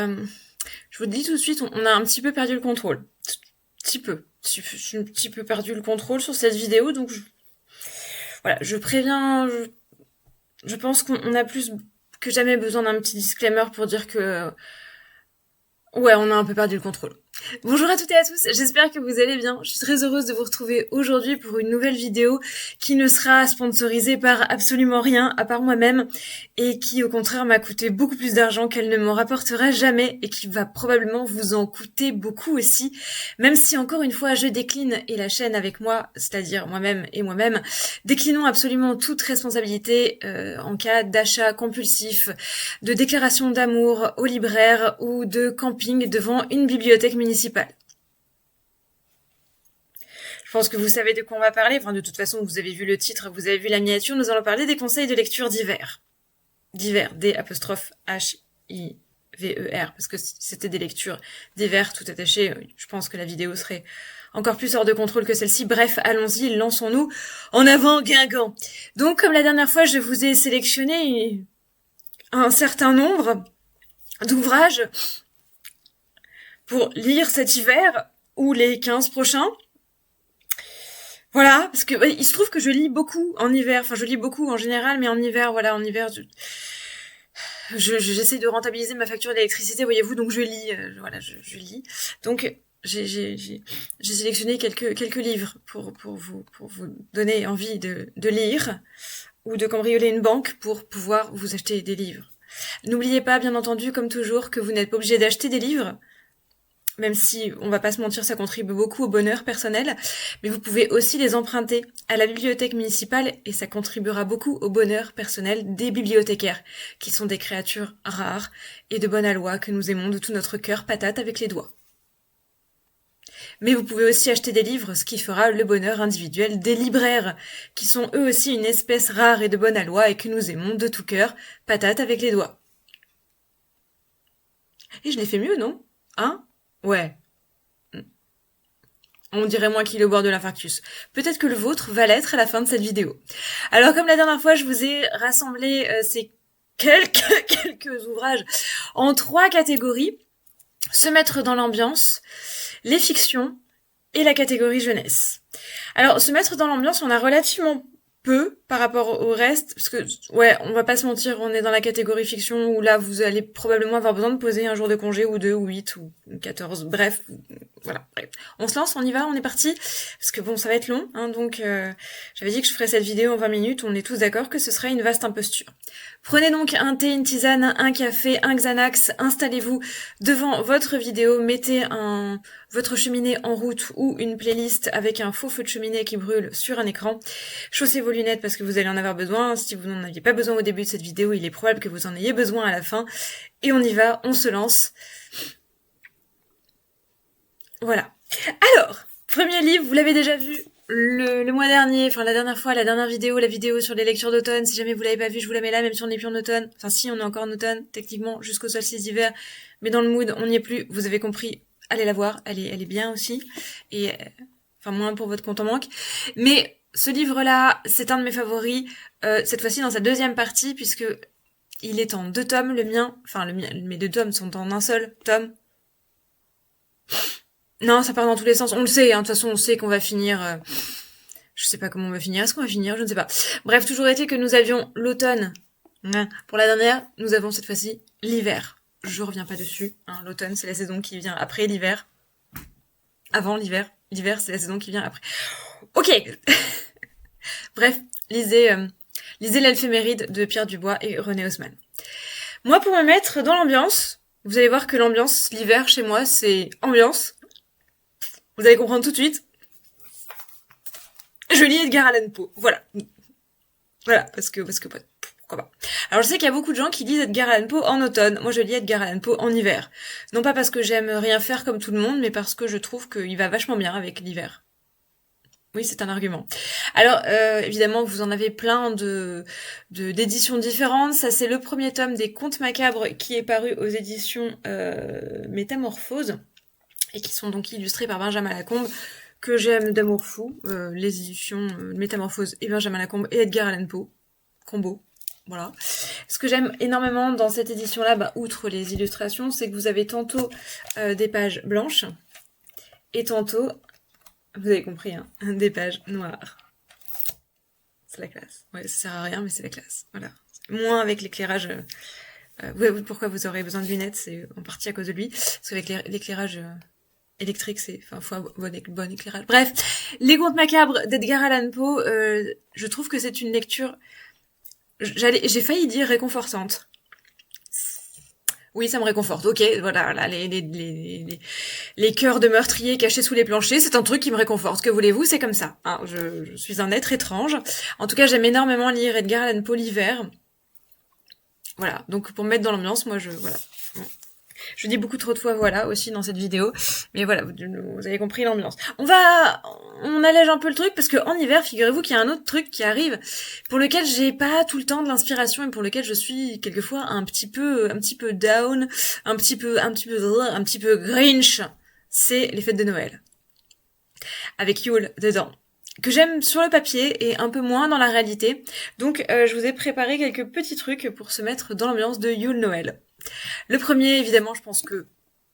je vous le dis tout de suite, on a un petit peu perdu le contrôle. Petit peu. J'ai un petit peu perdu le contrôle sur cette vidéo, donc voilà, je préviens, je pense qu'on a plus que jamais besoin d'un petit disclaimer pour dire que, ouais, on a un peu perdu le contrôle. Bonjour à toutes et à tous, j'espère que vous allez bien. Je suis très heureuse de vous retrouver aujourd'hui pour une nouvelle vidéo qui ne sera sponsorisée par absolument rien à part moi-même et qui au contraire m'a coûté beaucoup plus d'argent qu'elle ne m'en rapportera jamais et qui va probablement vous en coûter beaucoup aussi, même si encore une fois je décline et la chaîne avec moi, c'est-à-dire moi-même et moi-même, déclinons absolument toute responsabilité en cas d'achat compulsif, de déclaration d'amour au libraire ou de camping devant une bibliothèque municipale. Je pense que vous savez de quoi on va parler. Enfin, de toute façon, vous avez vu le titre, vous avez vu la miniature. Nous allons parler des conseils de lecture d'hiver. D'hiver, D''H-I-V-E-R, parce que c'était des lectures d'hiver tout attachées. Je pense que la vidéo serait encore plus hors de contrôle que celle-ci. Bref, allons-y, lançons-nous. En avant, Guingamp. Donc, comme la dernière fois, je vous ai sélectionné un certain nombre d'ouvrages pour lire cet hiver ou les 15 prochains. Voilà, parce que il se trouve que je lis beaucoup en hiver. Enfin, je lis beaucoup en général, mais en hiver, voilà, en hiver, j'essaie de rentabiliser ma facture d'électricité, voyez-vous, donc je lis, voilà, je lis. Donc, j'ai sélectionné quelques livres pour vous donner envie de lire ou de cambrioler une banque pour pouvoir vous acheter des livres. N'oubliez pas, bien entendu, comme toujours, que vous n'êtes pas obligé d'acheter des livres, même si, on va pas se mentir, ça contribue beaucoup au bonheur personnel, mais vous pouvez aussi les emprunter à la bibliothèque municipale et ça contribuera beaucoup au bonheur personnel des bibliothécaires, qui sont des créatures rares et de bonne aloi que nous aimons de tout notre cœur patate avec les doigts. Mais vous pouvez aussi acheter des livres, ce qui fera le bonheur individuel des libraires, qui sont eux aussi une espèce rare et de bonne aloi et que nous aimons de tout cœur patate avec les doigts. Et je l'ai fait mieux, non? Hein? Ouais. On dirait moins qu'il est au bord de l'infarctus. Peut-être que le vôtre va l'être à la fin de cette vidéo. Alors comme la dernière fois, je vous ai rassemblé ces quelques ouvrages en 3 catégories. Se mettre dans l'ambiance, les fictions et la catégorie jeunesse. Alors se mettre dans l'ambiance, on a relativement peu par rapport au reste, parce que, ouais, on va pas se mentir, on est dans la catégorie fiction où là, vous allez probablement avoir besoin de poser un jour de congé, ou 2, ou 8, ou 14, bref, voilà. Bref. On se lance, on y va, on est parti, parce que bon, ça va être long, hein, donc j'avais dit que je ferais cette vidéo en 20 minutes, on est tous d'accord que ce serait une vaste imposture. Prenez donc un thé, une tisane, un café, un Xanax, installez-vous devant votre vidéo, mettez votre cheminée en route ou une playlist avec un faux feu de cheminée qui brûle sur un écran. Chaussez vos lunettes parce que vous allez en avoir besoin. Si vous n'en aviez pas besoin au début de cette vidéo, il est probable que vous en ayez besoin à la fin. Et on y va, on se lance. Voilà. Alors, premier livre, vous l'avez déjà vu le mois dernier, enfin la dernière fois, la dernière vidéo, la vidéo sur les lectures d'automne. Si jamais vous l'avez pas vu, je vous la mets là, même si on n'est plus en automne. Enfin si, on est encore en automne, techniquement, jusqu'au solstice d'hiver. Mais dans le mood, on n'y est plus, vous avez compris. Allez la voir, elle est bien aussi. Et enfin moins pour votre compte en banque. Mais ce livre-là, c'est un de mes favoris. Cette fois-ci dans sa deuxième partie, puisque il est en 2 tomes, le mien. Enfin mes 2 tomes sont en un seul tome. Non, ça part dans tous les sens. On le sait, hein, de toute façon, on sait qu'on va finir. Je sais pas comment on va finir. Est-ce qu'on va finir? Je ne sais pas. Bref, toujours est-il que nous avions l'automne. Pour la dernière, nous avons cette fois-ci l'hiver. Je reviens pas dessus. Hein, l'automne, c'est la saison qui vient après l'hiver. Avant l'hiver. L'hiver, c'est la saison qui vient après. Ok. Bref, lisez l'éphéméride de Pierre Dubois et René Haussmann. Moi, pour me mettre dans l'ambiance, vous allez voir que l'ambiance, l'hiver, chez moi, c'est ambiance. Vous allez comprendre tout de suite. Je lis Edgar Allan Poe. Voilà. Voilà, parce que pourquoi pas. Alors je sais qu'il y a beaucoup de gens qui lisent Edgar Allan Poe en automne. Moi je lis Edgar Allan Poe en hiver. Non pas parce que j'aime rien faire comme tout le monde, mais parce que je trouve qu'il va vachement bien avec l'hiver. Oui, c'est un argument. Alors, évidemment, vous en avez plein d'éditions différentes. Ça, c'est le premier tome des Contes macabres qui est paru aux éditions Métamorphose et qui sont donc illustrés par Benjamin Lacombe, que j'aime d'amour fou. Les éditions Métamorphose et Benjamin Lacombe et Edgar Allan Poe. Combo. Voilà. Ce que j'aime énormément dans cette édition-là, outre les illustrations, c'est que vous avez tantôt des pages blanches et tantôt, vous avez compris, hein, des pages noires. C'est la classe. Ouais, ça sert à rien, mais c'est la classe. Voilà. Moins avec l'éclairage. Pourquoi vous aurez besoin de lunettes, c'est en partie à cause de lui. Parce qu'avec l'éclairage électrique, faut avoir bon éclairage. Bref, Les Contes Macabres d'Edgar Allan Poe, je trouve que c'est une lecture, j'ai failli dire réconfortante. Oui, ça me réconforte. Ok, voilà, là, les cœurs de meurtriers cachés sous les planchers, c'est un truc qui me réconforte. Que voulez-vous, c'est comme ça. Hein, je suis un être étrange. En tout cas, j'aime énormément lire Edgar Allan Poe l'hiver. Voilà, donc pour me mettre dans l'ambiance, voilà. Je dis beaucoup trop de fois voilà aussi dans cette vidéo, mais voilà, vous avez compris l'ambiance. On allège un peu le truc parce que en hiver, figurez-vous qu'il y a un autre truc qui arrive pour lequel j'ai pas tout le temps de l'inspiration et pour lequel je suis quelquefois un petit peu down, un petit peu Grinch. C'est les fêtes de Noël avec Yule dedans, que j'aime sur le papier et un peu moins dans la réalité. Donc je vous ai préparé quelques petits trucs pour se mettre dans l'ambiance de Yule Noël. Le premier, évidemment, je pense que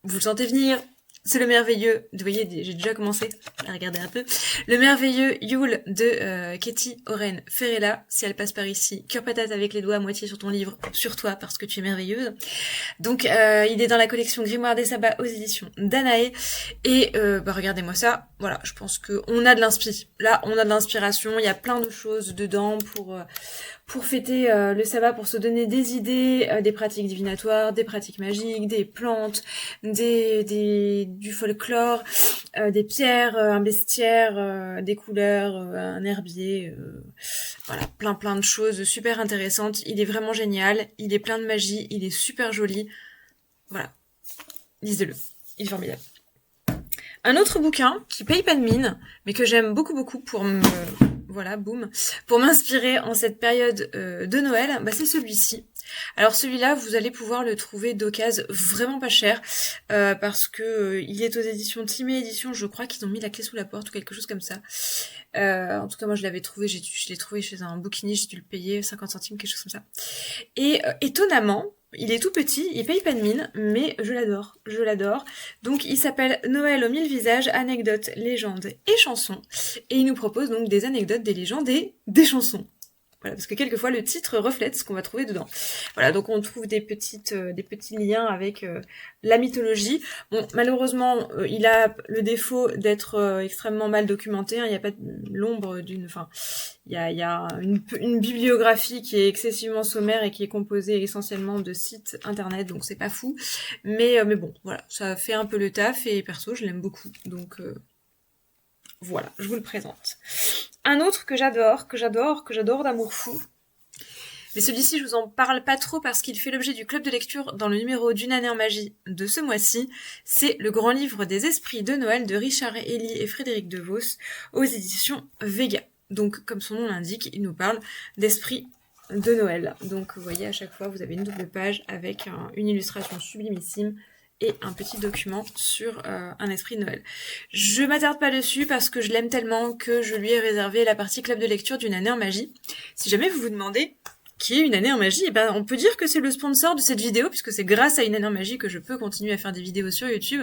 vous le sentez venir, c'est le merveilleux, vous voyez, j'ai déjà commencé à regarder un peu, le merveilleux Yule de Katie Oren Ferrella. Si elle passe par ici, cœur patate avec les doigts à moitié sur ton livre, sur toi parce que tu es merveilleuse. Donc il est dans la collection Grimoire des Sabbats aux éditions Danae. Et regardez-moi ça, voilà, je pense qu'on a de l'inspi. Là, on a de l'inspiration, il y a plein de choses dedans pour fêter le sabbat, pour se donner des idées, des pratiques divinatoires, des pratiques magiques, des plantes, du folklore, des pierres, un bestiaire, des couleurs, un herbier, voilà, plein de choses super intéressantes. Il est vraiment génial, il est plein de magie, il est super joli. Voilà, lisez-le, il est formidable. Un autre bouquin qui paye pas de mine, mais que j'aime beaucoup pour m'inspirer en cette période de Noël, c'est celui-ci. Alors celui-là, vous allez pouvoir le trouver d'occasion vraiment pas cher, parce que il est aux éditions Timé Éditions, je crois qu'ils ont mis la clé sous la porte ou quelque chose comme ça. En tout cas, moi je l'avais trouvé, je l'ai trouvé chez un bouquinier, j'ai dû le payer 50 centimes, quelque chose comme ça. Et étonnamment, il est tout petit, il paye pas de mine, mais je l'adore. Donc il s'appelle Noël aux 1000 visages, anecdotes, légendes et chansons. Et il nous propose donc des anecdotes, des légendes et des chansons. Voilà, parce que quelquefois le titre reflète ce qu'on va trouver dedans. Voilà, donc on trouve des petits liens avec la mythologie. Bon, malheureusement, il a le défaut d'être extrêmement mal documenté. Il n'y a pas l'ombre d'une... il y a une bibliographie qui est excessivement sommaire et qui est composée essentiellement de sites internet, donc c'est pas fou. Mais bon, voilà, ça fait un peu le taf et perso, je l'aime beaucoup. Donc... voilà, je vous le présente. Un autre que j'adore d'amour fou. Mais celui-ci, je vous en parle pas trop parce qu'il fait l'objet du club de lecture dans le numéro d'une année en magie de ce mois-ci. C'est le grand livre des esprits de Noël de Richard Elie et Frédéric DeVos aux éditions Vega. Donc, comme son nom l'indique, il nous parle d'esprits de Noël. Donc, vous voyez, à chaque fois, vous avez une double page avec une illustration sublimissime et un petit document sur un esprit de Noël. Je m'attarde pas dessus parce que je l'aime tellement que je lui ai réservé la partie club de lecture d'une année en magie. Si jamais vous vous demandez qui est une année en magie, on peut dire que c'est le sponsor de cette vidéo puisque c'est grâce à une année en magie que je peux continuer à faire des vidéos sur YouTube.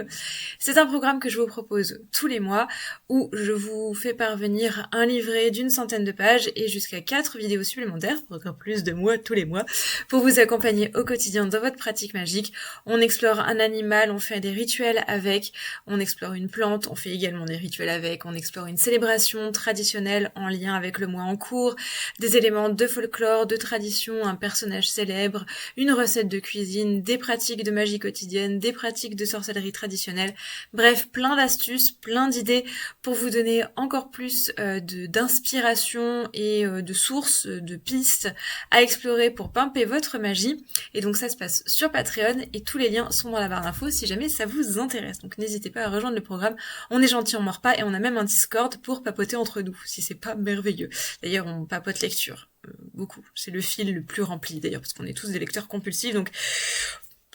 C'est un programme que je vous propose tous les mois où je vous fais parvenir un livret d'une centaine de pages et jusqu'à 4 vidéos supplémentaires, encore plus de moi tous les mois, pour vous accompagner au quotidien dans votre pratique magique. On explore un animal, on fait des rituels avec, on explore une plante, on fait également des rituels avec, on explore une célébration traditionnelle en lien avec le mois en cours, des éléments de folklore, de tradition, un personnage célèbre, une recette de cuisine, des pratiques de magie quotidienne, des pratiques de sorcellerie traditionnelle, bref, plein d'astuces, plein d'idées pour vous donner encore plus d'inspiration et de sources, de pistes à explorer pour pimper votre magie. Et donc ça se passe sur Patreon et tous les liens sont dans la barre d'infos si jamais ça vous intéresse. Donc n'hésitez pas à rejoindre le programme, on est gentil, on mord pas et on a même un Discord pour papoter entre nous, si c'est pas merveilleux. D'ailleurs, on papote lecture. Beaucoup. C'est le fil le plus rempli d'ailleurs parce qu'on est tous des lecteurs compulsifs, donc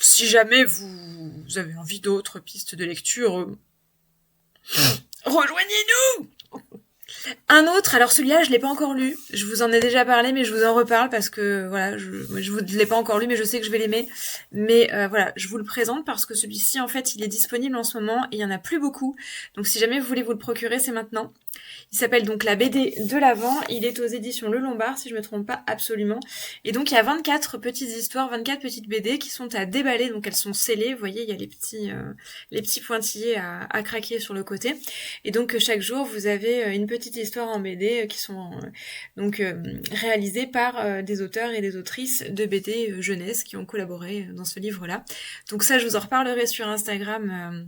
si jamais vous avez envie d'autres pistes de lecture, rejoignez-nous. Un autre, alors celui-là, je l'ai pas encore lu. Je vous en ai déjà parlé, mais je vous en reparle parce que voilà, je l'ai pas encore lu, mais je sais que je vais l'aimer. Mais voilà, je vous le présente parce que celui-ci, en fait, il est disponible en ce moment et il y en a plus beaucoup. Donc si jamais vous voulez vous le procurer, c'est maintenant. Il s'appelle donc La BD de l'Avent. Il est aux éditions Le Lombard, si je me trompe pas, absolument. Et donc il y a 24 petites histoires, 24 petites BD qui sont à déballer. Donc elles sont scellées. Vous voyez, il y a les petits pointillés à craquer sur le côté. Et donc chaque jour, vous avez une petite histoire en BD qui sont donc réalisées par des auteurs et des autrices de BD jeunesse qui ont collaboré dans ce livre-là. Donc ça, je vous en reparlerai sur Instagram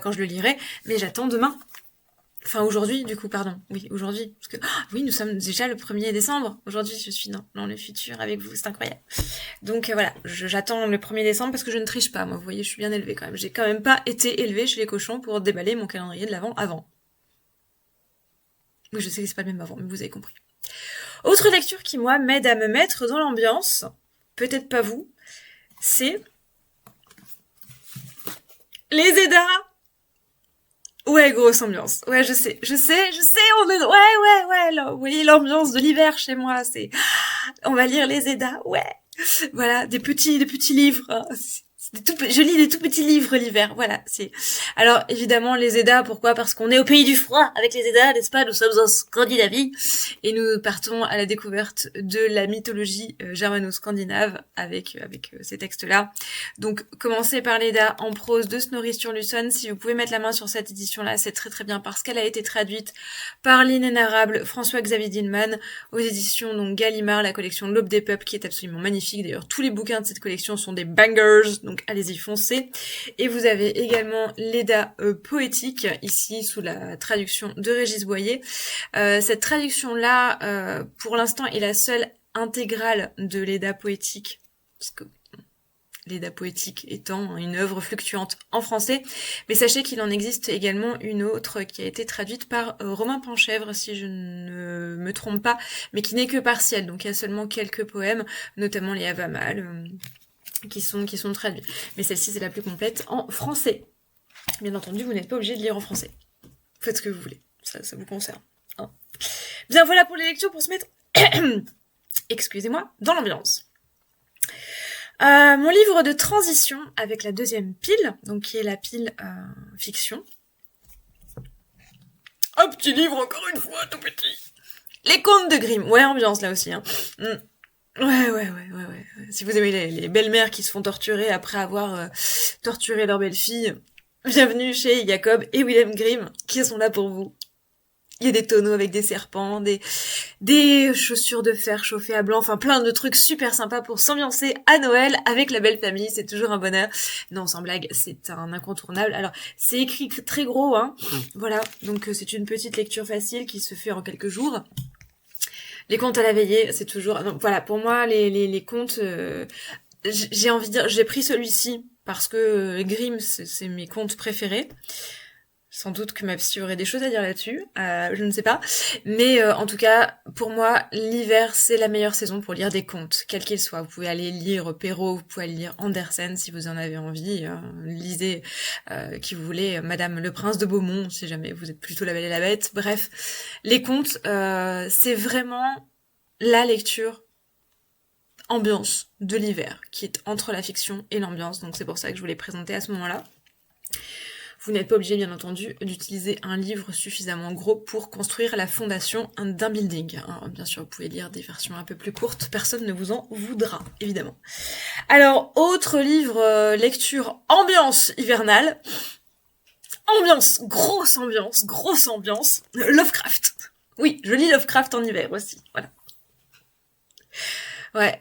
quand je le lirai. Mais j'attends demain. Enfin, aujourd'hui, du coup, pardon. Oui, aujourd'hui. Parce que, oui, nous sommes déjà le 1er décembre. Aujourd'hui, je suis dans le futur avec vous. C'est incroyable. Donc, voilà. J'attends le 1er décembre parce que je ne triche pas. Moi, vous voyez, je suis bien élevée quand même. J'ai quand même pas été élevée chez les cochons pour déballer mon calendrier de l'Avent avant. Oui, je sais que c'est pas le même avant, mais vous avez compris. Autre lecture qui, moi, m'aide à me mettre dans l'ambiance. Peut-être pas vous. C'est les Eddas. Ouais, grosse ambiance. Ouais, je sais, on est, ouais, là, vous voyez l'ambiance de l'hiver chez moi, on va lire les Eddas, ouais. Voilà, des petits livres, hein. Je lis des tout petits livres l'hiver, voilà, alors, évidemment, les Eddas, pourquoi? Parce qu'on est au pays du froid avec les Eddas, n'est-ce pas? Nous sommes en Scandinavie. Et nous partons à la découverte de la mythologie germano-scandinave avec ces textes-là. Donc, commencez par les Eddas en prose de Snorri Sturluson. Si vous pouvez mettre la main sur cette édition-là, c'est très très bien parce qu'elle a été traduite par l'inénarrable François-Xavier Dillmann aux éditions donc Gallimard, la collection L'Aube des Peuples qui est absolument magnifique. D'ailleurs, tous les bouquins de cette collection sont des bangers, donc allez-y, foncez. Et vous avez également l'Edda poétique, ici sous la traduction de Régis Boyer. Cette traduction-là, pour l'instant, est la seule intégrale de l'Edda poétique, parce que l'Edda poétique étant une œuvre fluctuante en français. Mais sachez qu'il en existe également une autre qui a été traduite par Romain Penchèvre, si je ne me trompe pas, mais qui n'est que partielle. Donc il y a seulement quelques poèmes, notamment les Havamal, qui sont traduits. Mais celle-ci, c'est la plus complète en français. Bien entendu, vous n'êtes pas obligé de lire en français. Faites ce que vous voulez. Ça vous concerne. Hein. Bien, voilà pour les lectures, pour se mettre, excusez-moi, dans l'ambiance. Mon livre de transition avec la deuxième pile, donc qui est la pile fiction. Un petit livre, encore une fois, tout petit. Les Contes de Grimm. Ouais, ambiance là aussi. Hein. Ouais. Si vous aimez les belles-mères qui se font torturer après avoir torturé leur belle-fille, bienvenue chez Jacob et Wilhelm Grimm, qui sont là pour vous. Il y a des tonneaux avec des serpents, des chaussures de fer chauffées à blanc, enfin plein de trucs super sympas pour s'ambiancer à Noël avec la belle famille, c'est toujours un bonheur. Non, sans blague, c'est un incontournable. Alors, c'est écrit très gros, hein. Voilà, donc c'est une petite lecture facile qui se fait en quelques jours. Les contes à la veillée, c'est toujours... Donc voilà, pour moi, les contes... j'ai envie de dire, j'ai pris celui-ci parce que Grimm, c'est mes contes préférés. Sans doute que ma psy aurait des choses à dire là-dessus, je ne sais pas. Mais en tout cas, pour moi, l'hiver, c'est la meilleure saison pour lire des contes, quels qu'ils soient. Vous pouvez aller lire Perrault, vous pouvez aller lire Andersen si vous en avez envie. Lisez qui vous voulez, Madame le Prince de Beaumont, si jamais vous êtes plutôt la Belle et la Bête. Bref, les contes, c'est vraiment la lecture ambiance de l'hiver, qui est entre la fiction et l'ambiance. Donc c'est pour ça que je vous l'ai présenté à ce moment-là. Vous n'êtes pas obligé, bien entendu, d'utiliser un livre suffisamment gros pour construire la fondation d'un building. Alors, bien sûr, vous pouvez lire des versions un peu plus courtes, personne ne vous en voudra, évidemment. Alors, autre livre, lecture ambiance hivernale. Grosse ambiance. Lovecraft. Oui, je lis Lovecraft en hiver aussi, voilà. Ouais.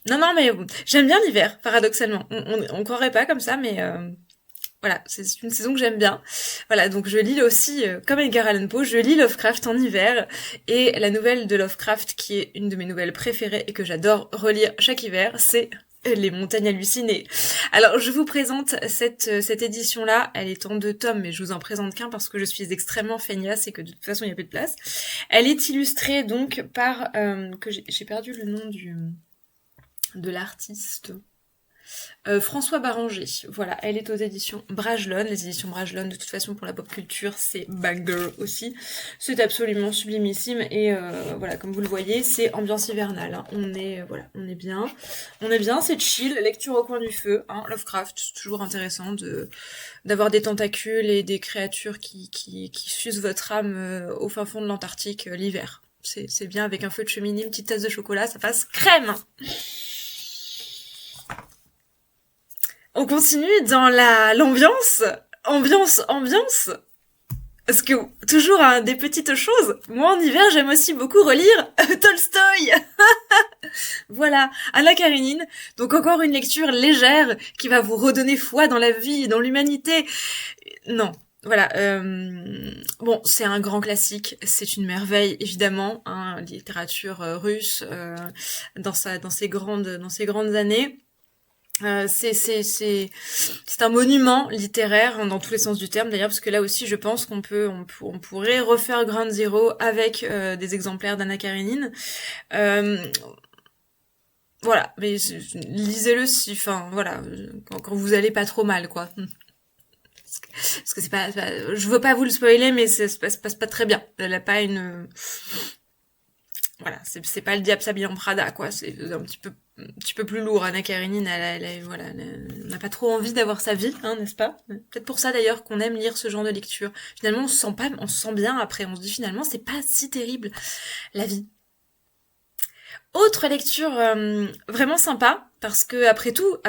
Non, mais j'aime bien l'hiver, paradoxalement. On croirait pas comme ça, mais... Voilà, c'est une saison que j'aime bien. Voilà, donc je lis aussi, comme Edgar Allan Poe, je lis Lovecraft en hiver. Et la nouvelle de Lovecraft, qui est une de mes nouvelles préférées et que j'adore relire chaque hiver, c'est Les Montagnes Hallucinées. Alors, je vous présente cette édition-là. Elle est en 2 tomes, mais je vous en présente qu'un parce que je suis extrêmement feignasse et que de toute façon, il n'y a plus de place. Elle est illustrée donc par... que j'ai perdu le nom de l'artiste... François Barranger, voilà, elle est aux éditions Bragelonne. Les éditions Bragelonne, de toute façon, pour la pop culture, c'est banger aussi. C'est absolument sublimissime et voilà, comme vous le voyez, c'est ambiance hivernale. Hein. Voilà, on est bien, c'est chill, lecture au coin du feu. Hein. Lovecraft, c'est toujours intéressant d'avoir des tentacules et des créatures qui sucent votre âme au fin fond de l'Antarctique l'hiver. C'est bien avec un feu de cheminée, une petite tasse de chocolat, ça passe crème. On continue dans l'ambiance. Ambiance. Parce que toujours hein, des petites choses. Moi en hiver j'aime aussi beaucoup relire Tolstoï. Voilà, Anna Karénine. Donc encore une lecture légère qui va vous redonner foi dans la vie, dans l'humanité. Non, voilà. Bon, c'est un grand classique, c'est une merveille évidemment, hein, littérature russe dans ses grandes années. C'est un monument littéraire hein, dans tous les sens du terme d'ailleurs parce que là aussi je pense qu'on pourrait refaire Ground Zero avec des exemplaires d'Anna Karénine. Voilà, mais lisez-le si, enfin voilà, quand vous allez pas trop mal quoi. Parce que c'est pas, je veux pas vous le spoiler, mais ça se passe pas très bien. Elle a pas une, voilà, c'est pas le diable s'habille en Prada, quoi. C'est un petit peu plus lourd. Anna Karénine, voilà, on n'a pas trop envie d'avoir sa vie, hein, n'est-ce pas? Peut-être pour ça d'ailleurs qu'on aime lire ce genre de lecture. Finalement, on se sent bien après. On se dit finalement, c'est pas si terrible la vie. Autre lecture vraiment sympa, parce que après tout,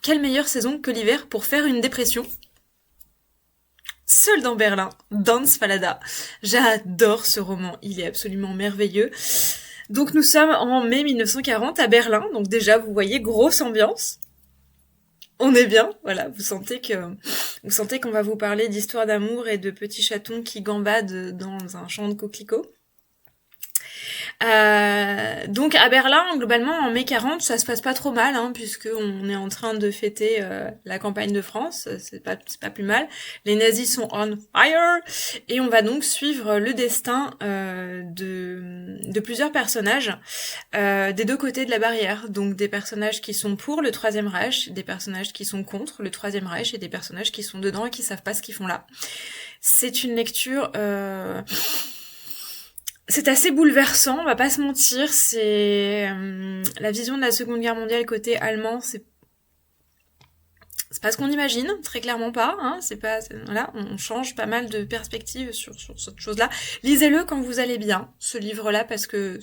quelle meilleure saison que l'hiver pour faire une dépression? Seul dans Berlin, d'Hans Fallada. J'adore ce roman, il est absolument merveilleux. Donc nous sommes en mai 1940 à Berlin, donc déjà vous voyez grosse ambiance. On est bien, voilà, vous sentez qu'on va vous parler d'histoires d'amour et de petits chatons qui gambadent dans un champ de coquelicots. Donc à Berlin, globalement, en mai 40, ça se passe pas trop mal, hein, puisque on est en train de fêter la campagne de France. C'est pas plus mal. Les nazis sont on fire et on va donc suivre le destin de plusieurs personnages des deux côtés de la barrière. Donc des personnages qui sont pour le Troisième Reich, des personnages qui sont contre le Troisième Reich et des personnages qui sont dedans et qui savent pas ce qu'ils font là. C'est une lecture. C'est assez bouleversant, on va pas se mentir, c'est la vision de la Seconde Guerre mondiale côté allemand, c'est pas ce qu'on imagine, très clairement pas, hein, voilà, on change pas mal de perspectives sur cette chose-là. Lisez-le quand vous allez bien, ce livre-là, parce que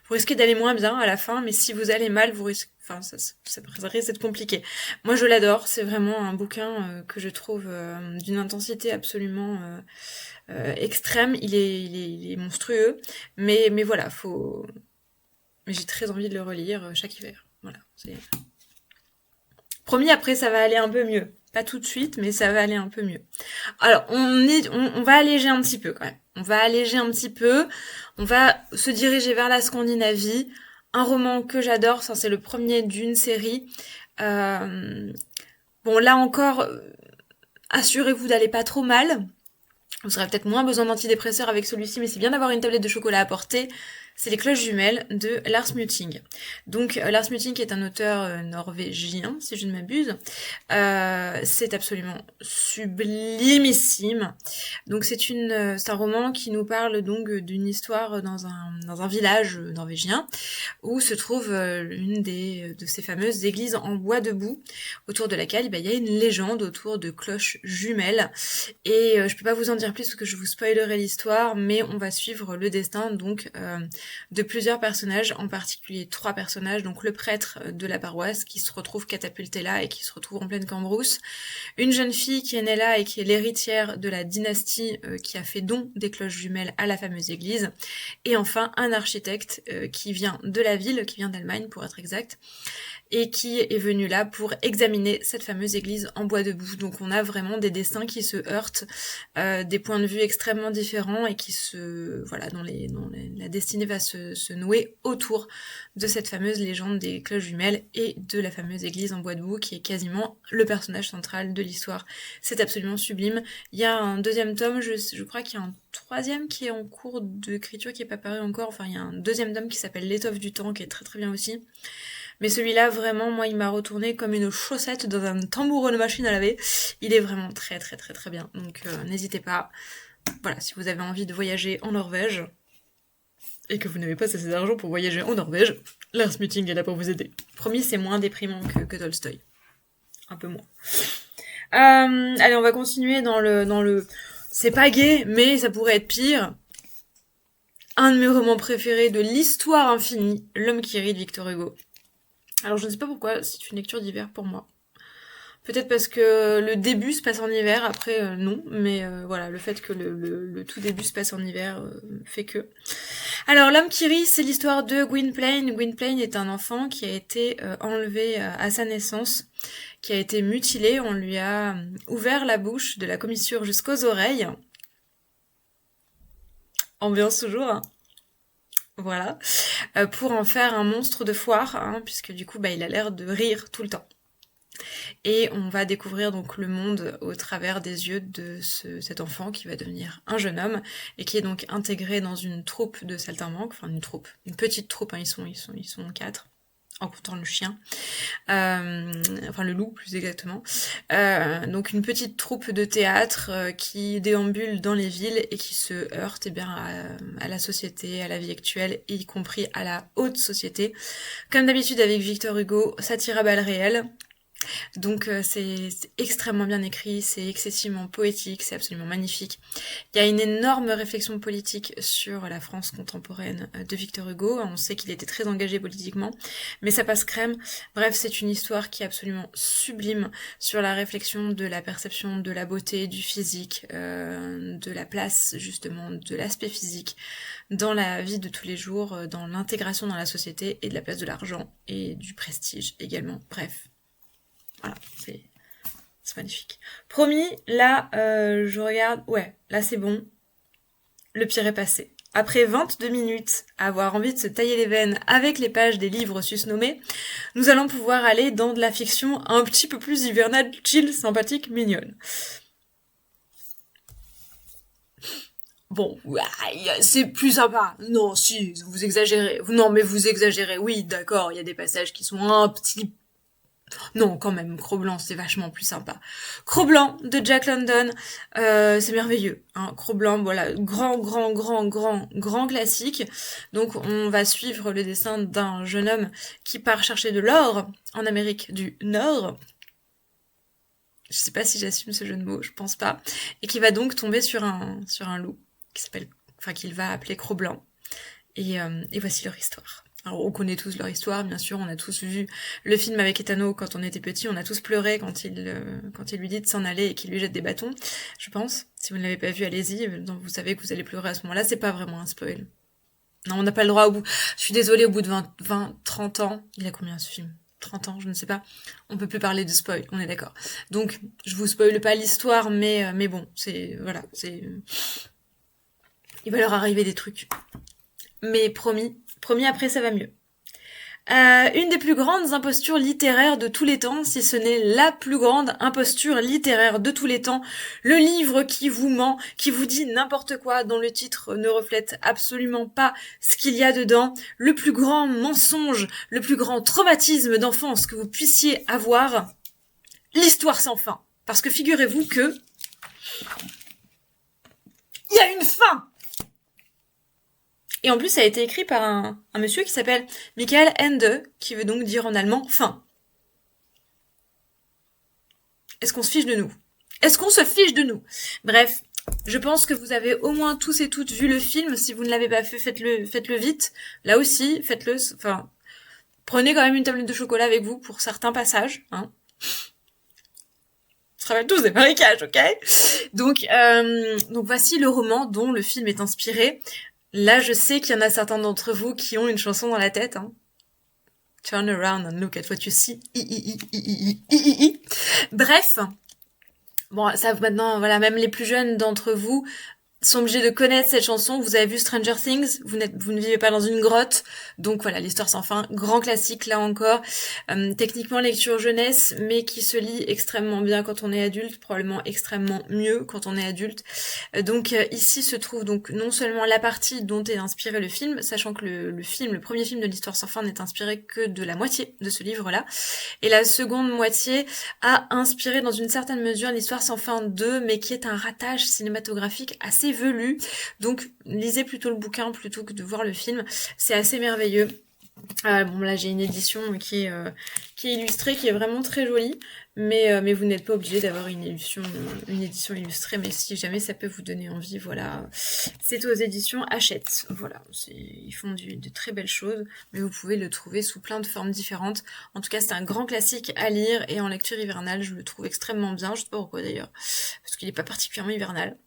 vous risquez d'aller moins bien à la fin, mais si vous allez mal, vous risquez, enfin, ça risque d'être compliqué. Moi, je l'adore, c'est vraiment un bouquin que je trouve d'une intensité absolument extrême, il est monstrueux, mais voilà, mais j'ai très envie de le relire chaque hiver. Voilà, promis, après ça va aller un peu mieux. Pas tout de suite, mais ça va aller un peu mieux. Alors, on va alléger un petit peu quand même. On va alléger un petit peu. On va se diriger vers la Scandinavie. Un roman que j'adore, ça c'est le premier d'une série. Bon, là encore, assurez-vous d'aller pas trop mal. Vous aurez peut-être moins besoin d'antidépresseurs avec celui-ci, mais c'est bien d'avoir une tablette de chocolat à portée. C'est Les Cloches Jumelles de Lars Muting. Donc Lars Muting est un auteur norvégien, si je ne m'abuse. C'est absolument sublimissime. Donc c'est un roman qui nous parle donc d'une histoire dans un village norvégien où se trouve une de ces fameuses églises en bois debout, autour de laquelle il y a une légende autour de cloches jumelles. Et je peux pas vous en dire plus parce que je vous spoilerai l'histoire, mais on va suivre le destin donc de plusieurs personnages, en particulier 3 personnages, donc le prêtre de la paroisse qui se retrouve catapulté là et qui se retrouve en pleine cambrousse, une jeune fille qui est née là et qui est l'héritière de la dynastie qui a fait don des cloches jumelles à la fameuse église, et enfin un architecte qui vient de la ville, qui vient d'Allemagne pour être exact, et qui est venu là pour examiner cette fameuse église en bois debout. Donc on a vraiment des destins qui se heurtent, des points de vue extrêmement différents et qui dont la destinée va se nouer autour de cette fameuse légende des cloches jumelles et de la fameuse église en bois debout qui est quasiment le personnage central de l'histoire. C'est absolument sublime. Il y a un deuxième tome, je crois qu'il y a un troisième qui est en cours d'écriture qui est pas paru encore. Enfin, il y a un deuxième tome qui s'appelle L'étoffe du temps qui est très très bien aussi. Mais celui-là, vraiment, moi, il m'a retourné comme une chaussette dans un tambourin de machine à laver. Il est vraiment très très très très bien. Donc n'hésitez pas. Voilà, si vous avez envie de voyager en Norvège et que vous n'avez pas assez d'argent pour voyager en Norvège, L'Earthmuting est là pour vous aider. Promis, c'est moins déprimant que Tolstoy. Un peu moins. Allez, on va continuer dans le... C'est pas gay, mais ça pourrait être pire. Un de mes romans préférés de l'histoire infinie, L'homme qui rit de Victor Hugo. Alors je ne sais pas pourquoi, c'est une lecture d'hiver pour moi. Peut-être parce que le début se passe en hiver, après non, mais voilà, le fait que le tout début se passe en hiver fait que... Alors L'homme qui rit, c'est l'histoire de Gwynplaine. Gwynplaine est un enfant qui a été enlevé à sa naissance, qui a été mutilé, on lui a ouvert la bouche de la commissure jusqu'aux oreilles. Ambiance toujours, hein. Voilà. Pour en faire un monstre de foire, hein, puisque du coup, il a l'air de rire tout le temps. Et on va découvrir donc le monde au travers des yeux de cet enfant qui va devenir un jeune homme et qui est donc intégré dans une troupe de saltimbanques, enfin une petite troupe, hein, ils sont 4, en comptant le chien, enfin le loup plus exactement. Donc une petite troupe de théâtre qui déambule dans les villes et qui se heurte à la société, à la vie actuelle, y compris à la haute société. Comme d'habitude avec Victor Hugo, ça tire à balles réelles. Donc c'est extrêmement bien écrit, c'est excessivement poétique, c'est absolument magnifique. Il y a une énorme réflexion politique sur la France contemporaine de Victor Hugo. On sait qu'il était très engagé politiquement, mais ça passe crème. Bref, c'est une histoire qui est absolument sublime sur la réflexion de la perception de la beauté, du physique, de la place justement, de l'aspect physique dans la vie de tous les jours, dans l'intégration dans la société et de la place de l'argent et du prestige également. Bref. Voilà, c'est magnifique. Promis, là, je regarde... Ouais, là c'est bon. Le pire est passé. Après 22 minutes à avoir envie de se tailler les veines avec les pages des livres susnommés, nous allons pouvoir aller dans de la fiction un petit peu plus hivernale, chill, sympathique, mignonne. Bon, c'est plus sympa. Non, si, vous exagérez. Non, mais vous exagérez. Oui, d'accord, il y a des passages qui sont un petit... Non, quand même, Cro-Blanc, c'est vachement plus sympa. Cro-Blanc de Jack London, c'est merveilleux. Hein. Cro-Blanc, voilà, grand classique. Donc on va suivre le destin d'un jeune homme qui part chercher de l'or en Amérique du Nord. Je sais pas si j'assume ce jeu de mots, je pense pas. Et qui va donc tomber sur un loup qu'il va appeler Cro-Blanc. Et voici leur histoire. Alors, on connaît tous leur histoire, bien sûr, on a tous vu le film avec Etano quand on était petit, on a tous pleuré quand il lui dit de s'en aller et qu'il lui jette des bâtons, je pense. Si vous ne l'avez pas vu, allez-y, vous savez que vous allez pleurer à ce moment-là, c'est pas vraiment un spoil. Non, on n'a pas le droit je suis désolée, au bout de 30 ans, il a combien ce film ? 30 ans, je ne sais pas. On peut plus parler de spoil, on est d'accord. Donc, je vous spoile pas l'histoire, mais bon, voilà, il va leur arriver des trucs. Mais promis, après ça va mieux. Une des plus grandes impostures littéraires de tous les temps, si ce n'est la plus grande imposture littéraire de tous les temps, le livre qui vous ment, qui vous dit n'importe quoi, dont le titre ne reflète absolument pas ce qu'il y a dedans, le plus grand mensonge, le plus grand traumatisme d'enfance que vous puissiez avoir, l'histoire sans fin. Parce que figurez-vous que il y a une fin. Et en plus, ça a été écrit par un monsieur qui s'appelle Michael Ende, qui veut donc dire en allemand « fin ». Est-ce qu'on se fiche de nous ? Est-ce qu'on se fiche de nous ? Bref, je pense que vous avez au moins tous et toutes vu le film. Si vous ne l'avez pas fait, faites-le vite. Là aussi, faites-le. Enfin, prenez quand même une tablette de chocolat avec vous pour certains passages. Hein. On se rappelle tous des marécages, ok ? Donc voici le roman dont le film est inspiré. Là, je sais qu'il y en a certains d'entre vous qui ont une chanson dans la tête. Hein. Turn around and look at what you see. Bref. Bon, ça maintenant, voilà, même les plus jeunes d'entre vous sont obligés de connaître cette chanson. Vous avez vu Stranger Things, vous ne vivez pas dans une grotte, donc voilà, l'histoire sans fin, grand classique là encore. Techniquement lecture jeunesse, mais qui se lit extrêmement bien quand on est adulte, probablement extrêmement mieux quand on est adulte. Donc ici se trouve donc non seulement la partie dont est inspiré le film, sachant que le premier film de l'histoire sans fin n'est inspiré que de la moitié de ce livre-là, et la seconde moitié a inspiré dans une certaine mesure l'histoire sans fin 2, mais qui est un ratage cinématographique assez velu. Donc lisez plutôt le bouquin plutôt que de voir le film. C'est assez merveilleux. Bon là j'ai une édition qui est illustrée, qui est vraiment très jolie, mais vous n'êtes pas obligé d'avoir une édition illustrée, mais si jamais ça peut vous donner envie, voilà, c'est aux éditions Hachette. Voilà, ils font de très belles choses, mais vous pouvez le trouver sous plein de formes différentes. En tout cas c'est un grand classique à lire, et en lecture hivernale je le trouve extrêmement bien, je sais pas pourquoi d'ailleurs, parce qu'il n'est pas particulièrement hivernal.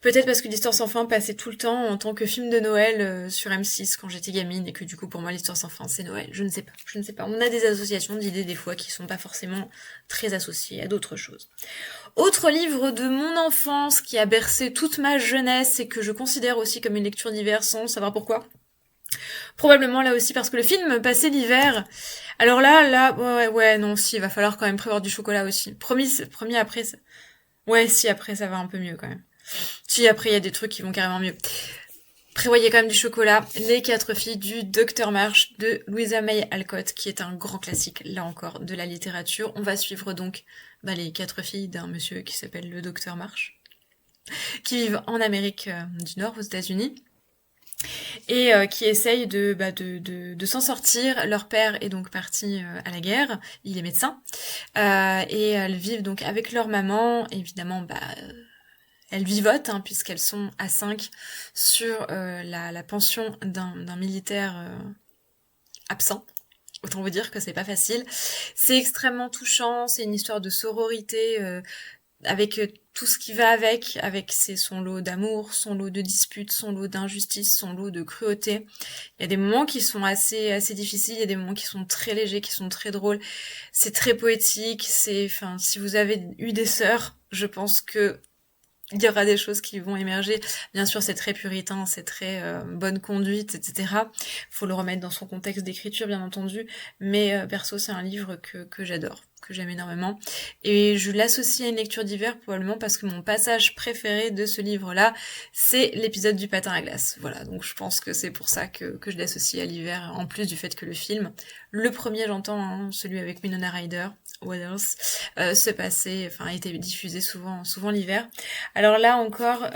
Peut-être parce que l'Histoire sans fin passait tout le temps en tant que film de Noël sur M6 quand j'étais gamine, et que du coup pour moi l'Histoire sans fin c'est Noël. Je ne sais pas. On a des associations d'idées des fois qui sont pas forcément très associées à d'autres choses. Autre livre de mon enfance qui a bercé toute ma jeunesse et que je considère aussi comme une lecture d'hiver sans savoir pourquoi. Probablement là aussi parce que le film passait l'hiver. Alors là, ouais, non, si, il va falloir quand même prévoir du chocolat aussi. Promis après, ouais, si, après ça va un peu mieux quand même. Si, après, il y a des trucs qui vont carrément mieux. Prévoyez quand même du chocolat. Les 4 filles du Docteur March de Louisa May Alcott, qui est un grand classique, là encore, de la littérature. On va suivre donc les 4 filles d'un monsieur qui s'appelle le Docteur March, qui vivent en Amérique du Nord, aux États-Unis, et qui essayent de s'en sortir. Leur père est donc parti à la guerre, il est médecin, et elles vivent donc avec leur maman, évidemment, elles vivotent, puisqu'elles sont à 5 sur la pension d'un militaire absent. Autant vous dire que c'est pas facile. C'est extrêmement touchant, c'est une histoire de sororité, avec tout ce qui va avec son lot d'amour, son lot de disputes, son lot d'injustice, son lot de cruauté. Il y a des moments qui sont assez difficiles, il y a des moments qui sont très légers, qui sont très drôles. C'est très poétique, si vous avez eu des sœurs, je pense que il y aura des choses qui vont émerger. Bien sûr, c'est très puritain, c'est très bonne conduite, etc. Faut le remettre dans son contexte d'écriture, bien entendu. Mais perso, c'est un livre que j'adore, que j'aime énormément. Et je l'associe à une lecture d'hiver, probablement parce que mon passage préféré de ce livre-là, c'est l'épisode du patin à glace. Voilà, donc je pense que c'est pour ça que je l'associe à l'hiver, en plus du fait que le film, le premier j'entends, celui avec Winona Ryder, What Else, a été diffusé souvent l'hiver. Alors là encore,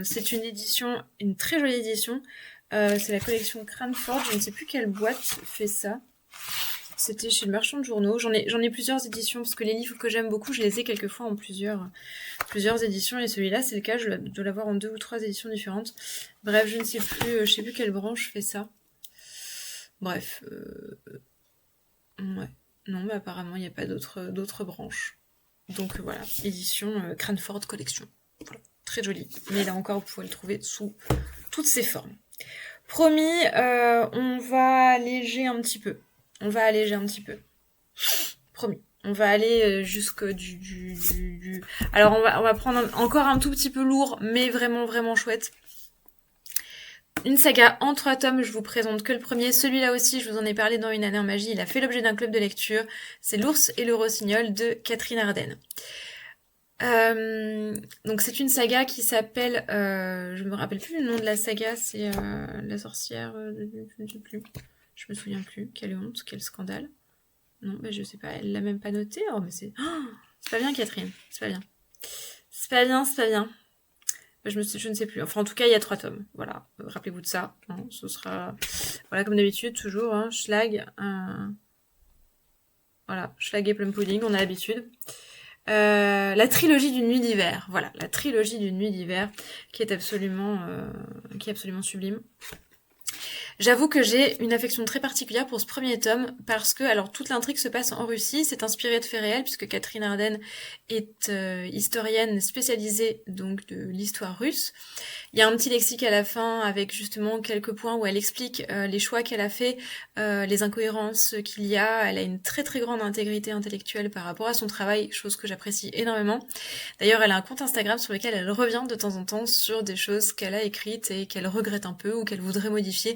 c'est une très jolie édition. C'est la collection Cranford. Je ne sais plus quelle boîte fait ça. C'était chez le marchand de journaux. J'en ai plusieurs éditions parce que les livres que j'aime beaucoup, je les ai quelquefois en plusieurs éditions. Et celui-là, c'est le cas. Je dois l'avoir en 2 ou 3 éditions différentes. Bref, je sais plus quelle branche fait ça. Bref, ouais. Non, mais apparemment, il n'y a pas d'autres branches. Donc voilà, édition Cranford Collection. Voilà, très joli. Mais là encore, vous pouvez le trouver sous toutes ses formes. Promis, on va alléger un petit peu. Promis. On va aller jusque Alors on va prendre encore un tout petit peu lourd, mais vraiment, vraiment chouette. Une saga en 3 tomes, je vous présente que le premier. Celui-là aussi, je vous en ai parlé dans Une année en magie, il a fait l'objet d'un club de lecture. C'est L'ours et le rossignol de Catherine Arden. Donc c'est une saga qui s'appelle... je me rappelle plus le nom de la saga, c'est La sorcière... je ne sais plus. Je me souviens plus. Quelle honte, quel scandale. Non, je sais pas, elle l'a même pas noté. Oh, mais c'est... Oh, c'est pas bien, Catherine. C'est pas bien. C'est pas bien. Je ne sais plus. Enfin, en tout cas, il y a 3 tomes. Voilà. Rappelez-vous de ça. Ce sera... Voilà, comme d'habitude, toujours. Schlag. Voilà. Schlag et plum pudding, on a l'habitude. La trilogie d'une nuit d'hiver. Voilà. La trilogie d'une nuit d'hiver qui est absolument sublime. J'avoue que j'ai une affection très particulière pour ce premier tome parce que, alors, toute l'intrigue se passe en Russie, c'est inspiré de faits réels puisque Catherine Arden est historienne spécialisée donc de l'histoire russe. Il y a un petit lexique à la fin avec justement quelques points où elle explique les choix qu'elle a fait, les incohérences qu'il y a. Elle a une très très grande intégrité intellectuelle par rapport à son travail, chose que j'apprécie énormément. D'ailleurs, elle a un compte Instagram sur lequel elle revient de temps en temps sur des choses qu'elle a écrites et qu'elle regrette un peu ou qu'elle voudrait modifier.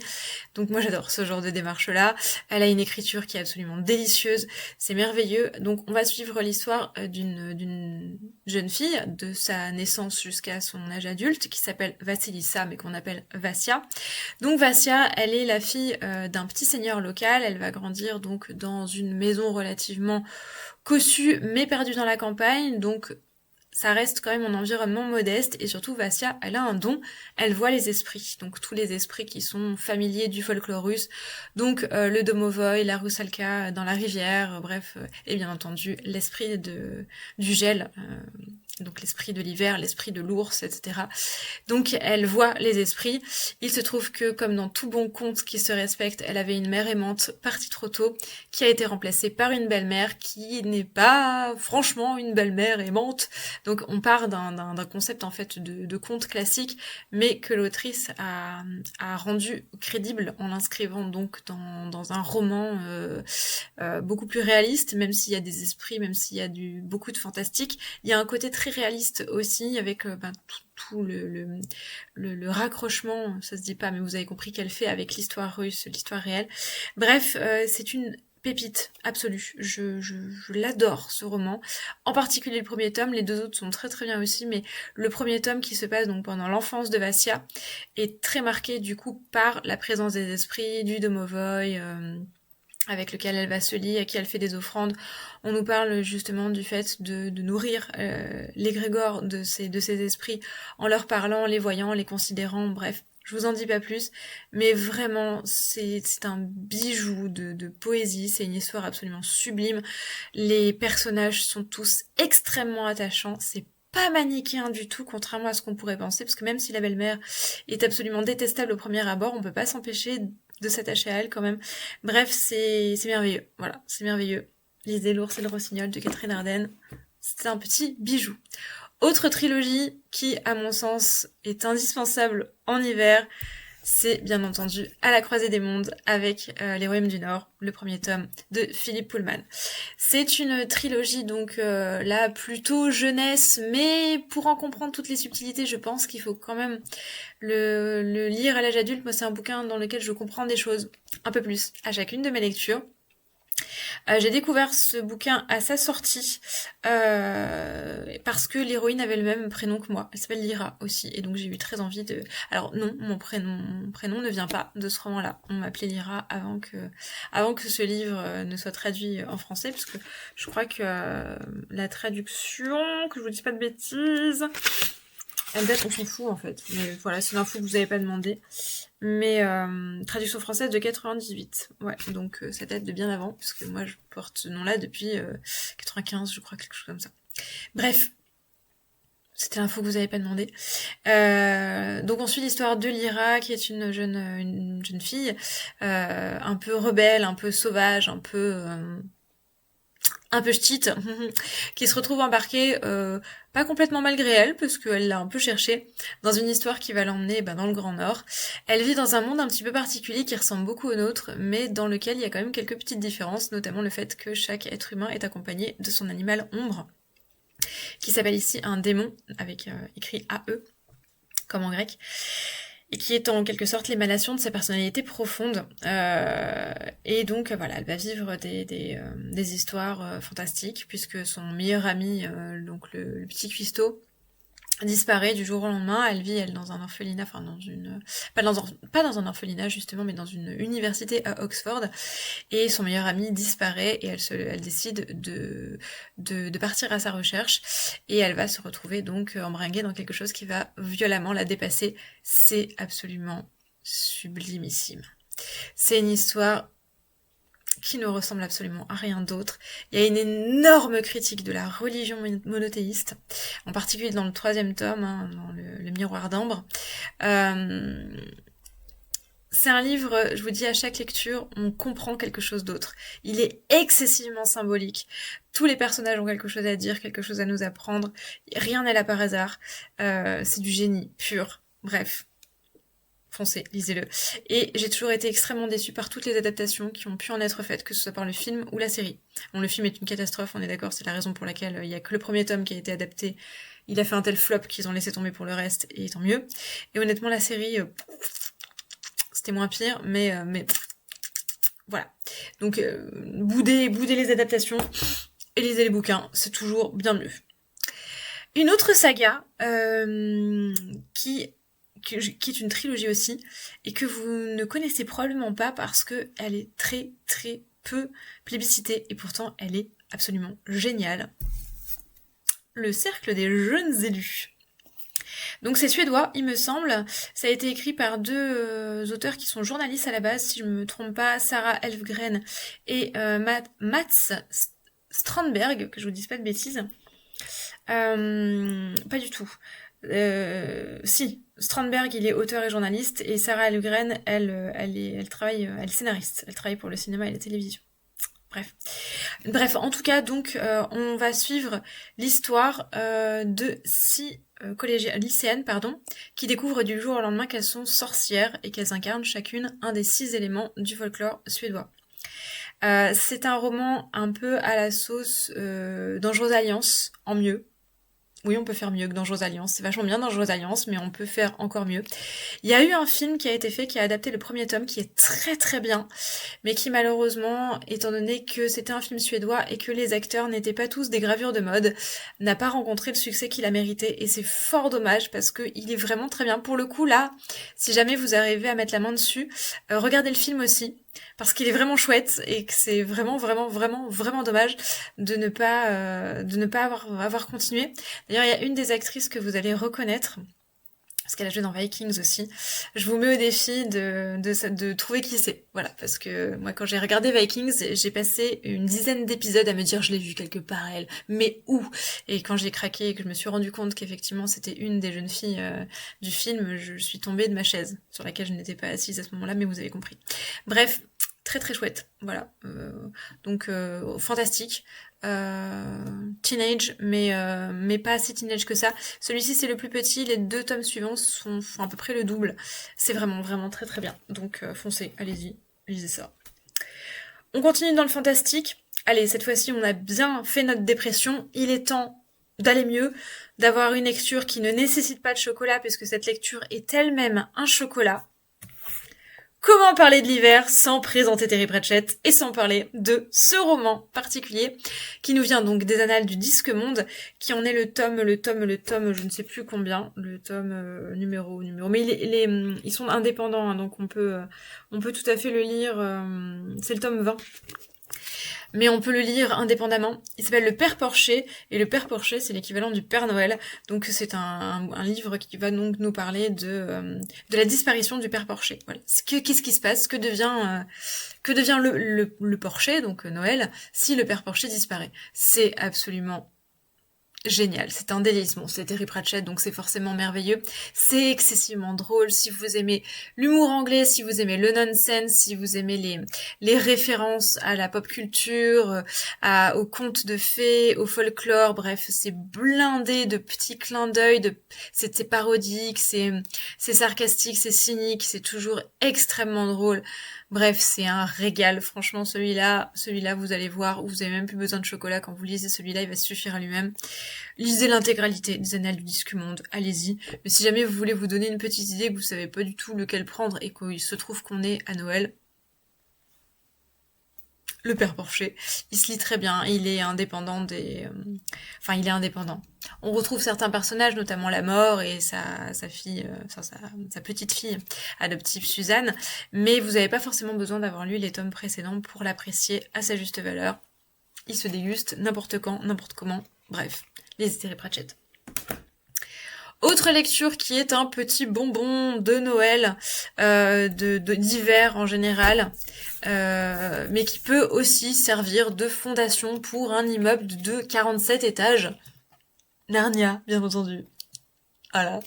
Donc moi j'adore ce genre de démarche-là. Elle a une écriture qui est absolument délicieuse, c'est merveilleux. Donc on va suivre l'histoire d'une jeune fille de sa naissance jusqu'à son âge adulte qui s'appelle Vassilissa mais qu'on appelle Vassia. Donc Vassia, elle est la fille d'un petit seigneur local. Elle va grandir donc dans une maison relativement cossue mais perdue dans la campagne. Donc ça reste quand même un environnement modeste et surtout Vassia, elle a un don, elle voit les esprits, donc tous les esprits qui sont familiers du folklore russe, donc le domovoï, la roussalka dans la rivière, bref, et bien entendu l'esprit du gel, donc l'esprit de l'hiver, l'esprit de l'ours, etc. Donc elle voit les esprits. Il se trouve que, comme dans tout bon conte qui se respecte, elle avait une mère aimante partie trop tôt, qui a été remplacée par une belle-mère qui n'est pas franchement une belle-mère aimante. Donc on part d'un concept en fait de conte classique, mais que l'autrice a rendu crédible en l'inscrivant donc dans un roman beaucoup plus réaliste, même s'il y a des esprits, même s'il y a beaucoup de fantastique. Il y a un côté très réaliste aussi avec tout le raccrochement, ça se dit pas, mais vous avez compris qu'elle fait avec l'histoire russe, l'histoire réelle. Bref, c'est une pépite absolue. Je l'adore ce roman. En particulier le premier tome, les deux autres sont très très bien aussi, mais le premier tome qui se passe donc pendant l'enfance de Vassia est très marqué du coup par la présence des esprits, du domovoï, avec lequel elle va se lier, à qui elle fait des offrandes. On nous parle justement du fait de nourrir l'égrégore de ces esprits en leur parlant, les voyant, les considérant, bref. Je vous en dis pas plus, mais vraiment, c'est un bijou de poésie, c'est une histoire absolument sublime. Les personnages sont tous extrêmement attachants, c'est pas manichéen du tout, contrairement à ce qu'on pourrait penser, parce que même si la belle-mère est absolument détestable au premier abord, on peut pas s'empêcher de s'attacher à elle quand même. Bref, c'est merveilleux. Voilà, c'est merveilleux. Lisez L'ours et le rossignol de Catherine Arden. C'est un petit bijou. Autre trilogie qui, à mon sens, est indispensable en hiver, c'est bien entendu À la croisée des mondes avec Les Royaumes du Nord, le premier tome de Philippe Pullman. C'est une trilogie donc là plutôt jeunesse, mais pour en comprendre toutes les subtilités, je pense qu'il faut quand même le lire à l'âge adulte. Moi, c'est un bouquin dans lequel je comprends des choses un peu plus à chacune de mes lectures. J'ai découvert ce bouquin à sa sortie parce que l'héroïne avait le même prénom que moi. Elle s'appelle Lyra aussi, et donc j'ai eu très envie de... Alors non, mon prénom ne vient pas de ce roman-là. On m'appelait Lyra avant que ce livre ne soit traduit en français, parce que je crois que la traduction, que je vous dise pas de bêtises, elle date, on s'en fout en fait. Mais voilà, c'est l'info que vous avez pas demandé. Mais traduction française de 98. Ouais, donc ça date de bien avant, parce que moi je porte ce nom-là depuis 95, je crois, quelque chose comme ça. Bref, c'était l'info que vous avez pas demandé. Donc on suit l'histoire de Lyra, qui est une jeune fille, un peu rebelle, un peu sauvage, un peu ch'tite, qui se retrouve embarquée, pas complètement malgré elle, parce qu'elle l'a un peu cherché, dans une histoire qui va l'emmener dans le Grand Nord. Elle vit dans un monde un petit peu particulier qui ressemble beaucoup au nôtre, mais dans lequel il y a quand même quelques petites différences, notamment le fait que chaque être humain est accompagné de son animal ombre, qui s'appelle ici un démon, avec écrit AE, comme en grec, et qui est en quelque sorte l'émanation de sa personnalité profonde. Et donc voilà, elle va vivre des histoires fantastiques, puisque son meilleur ami, donc le petit cuistot, disparaît du jour au lendemain. Elle vit, elle, dans un orphelinat, enfin dans une... Pas dans un orphelinat justement, mais dans une université à Oxford. Et son meilleur ami disparaît et elle décide de partir à sa recherche. Et elle va se retrouver donc embringuée dans quelque chose qui va violemment la dépasser. C'est absolument sublimissime. C'est une histoire qui ne ressemble absolument à rien d'autre. Il y a une énorme critique de la religion monothéiste, en particulier dans le 3e tome, dans le Miroir d'ambre. c'est un livre, je vous dis, à chaque lecture, on comprend quelque chose d'autre. Il est excessivement symbolique. Tous les personnages ont quelque chose à dire, quelque chose à nous apprendre. Rien n'est là par hasard. C'est du génie pur. Bref, foncez, lisez-le. Et j'ai toujours été extrêmement déçue par toutes les adaptations qui ont pu en être faites, que ce soit par le film ou la série. Bon, le film est une catastrophe, on est d'accord, c'est la raison pour laquelle il y a que le premier tome qui a été adapté. Il a fait un tel flop qu'ils ont laissé tomber pour le reste, et tant mieux. Et honnêtement, la série, c'était moins pire, mais voilà. Donc, boudez les adaptations et lisez les bouquins, c'est toujours bien mieux. Une autre saga qui est une trilogie aussi, et que vous ne connaissez probablement pas parce que elle est très très peu plébiscitée, et pourtant elle est absolument géniale. Le Cercle des Jeunes Élus. Donc c'est suédois, il me semble. Ça a été écrit par deux auteurs qui sont journalistes à la base, si je me trompe pas, Sarah Elfgren et Mats Strandberg, que je vous dise pas de bêtises. Pas du tout. Si, Strandberg, il est auteur et journaliste, et Sarah Elfgren, elle travaille, elle est scénariste. Elle travaille pour le cinéma et la télévision. Bref, en tout cas, donc, on va suivre l'histoire de 6 lycéennes, qui découvrent du jour au lendemain qu'elles sont sorcières et qu'elles incarnent chacune un des 6 éléments du folklore suédois. C'est un roman un peu à la sauce Dangereuse Alliance, en mieux. Oui, on peut faire mieux que Dangereuse Alliance. C'est vachement bien Dangereuse Alliance, mais on peut faire encore mieux. Il y a eu un film qui a été fait, qui a adapté le premier tome, qui est très très bien, mais qui malheureusement, étant donné que c'était un film suédois et que les acteurs n'étaient pas tous des gravures de mode, n'a pas rencontré le succès qu'il a mérité, et c'est fort dommage parce que il est vraiment très bien. Pour le coup, là, si jamais vous arrivez à mettre la main dessus, regardez le film aussi, parce qu'il est vraiment chouette et que c'est vraiment dommage de ne pas avoir continué. D'ailleurs, il y a une des actrices que vous allez reconnaître, parce qu'elle a joué dans Vikings aussi. Je vous mets au défi de trouver qui c'est. Voilà, parce que moi, quand j'ai regardé Vikings, j'ai passé une dizaine d'épisodes à me dire je l'ai vue quelque part, elle, mais où? Et quand j'ai craqué et que je me suis rendu compte qu'effectivement c'était une des jeunes filles du film, je suis tombée de ma chaise, sur laquelle je n'étais pas assise à ce moment-là, mais vous avez compris. Bref, très très chouette, voilà. Donc fantastique. Teenage, mais pas si teenage que ça. Celui-ci c'est le plus petit, les 2 tomes suivants font à peu près le double. C'est vraiment très très bien. Donc foncez, allez-y, lisez ça. On continue dans le fantastique. Allez, cette fois-ci on a bien fait notre dépression. Il est temps d'aller mieux, d'avoir une lecture qui ne nécessite pas de chocolat, puisque cette lecture est elle-même un chocolat. Comment parler de l'hiver sans présenter Terry Pratchett et sans parler de ce roman particulier qui nous vient donc des Annales du Disque Monde, qui en est le tome, je ne sais plus combien, le tome numéro, mais ils sont indépendants, hein, donc on peut tout à fait le lire, c'est le tome 20. Mais on peut le lire indépendamment. Il s'appelle Le Père Porcher, et le Père Porcher, c'est l'équivalent du Père Noël. Donc c'est un livre qui va donc nous parler de la disparition du Père Porcher. Voilà. Qu'est-ce qui se passe? Que devient le Porcher, donc Noël, si le Père Porcher disparaît? C'est absolument génial, c'est un délice. Bon, c'est Terry Pratchett, donc c'est forcément merveilleux. C'est excessivement drôle. Si vous aimez l'humour anglais, si vous aimez le nonsense, si vous aimez les références à la pop culture, aux contes de fées, au folklore, bref, c'est blindé de petits clins d'œil, c'est parodique, c'est sarcastique, c'est cynique, c'est toujours extrêmement drôle. Bref, c'est un régal. Franchement, celui-là, vous allez voir, vous avez même plus besoin de chocolat quand vous lisez celui-là, il va suffire à lui-même. Lisez l'intégralité des Annales du Disque Monde, allez-y. Mais si jamais vous voulez vous donner une petite idée que vous savez pas du tout lequel prendre et qu'il se trouve qu'on est à Noël, le Père Porcher, il se lit très bien, il est indépendant il est indépendant. On retrouve certains personnages, notamment la mort et sa fille, sa petite fille adoptive Suzanne, mais vous n'avez pas forcément besoin d'avoir lu les tomes précédents pour l'apprécier à sa juste valeur. Il se déguste n'importe quand, n'importe comment, bref, les Terry Pratchett. Autre lecture qui est un petit bonbon de Noël, d'hiver en général, mais qui peut aussi servir de fondation pour un immeuble de 47 étages. Narnia, bien entendu. Voilà.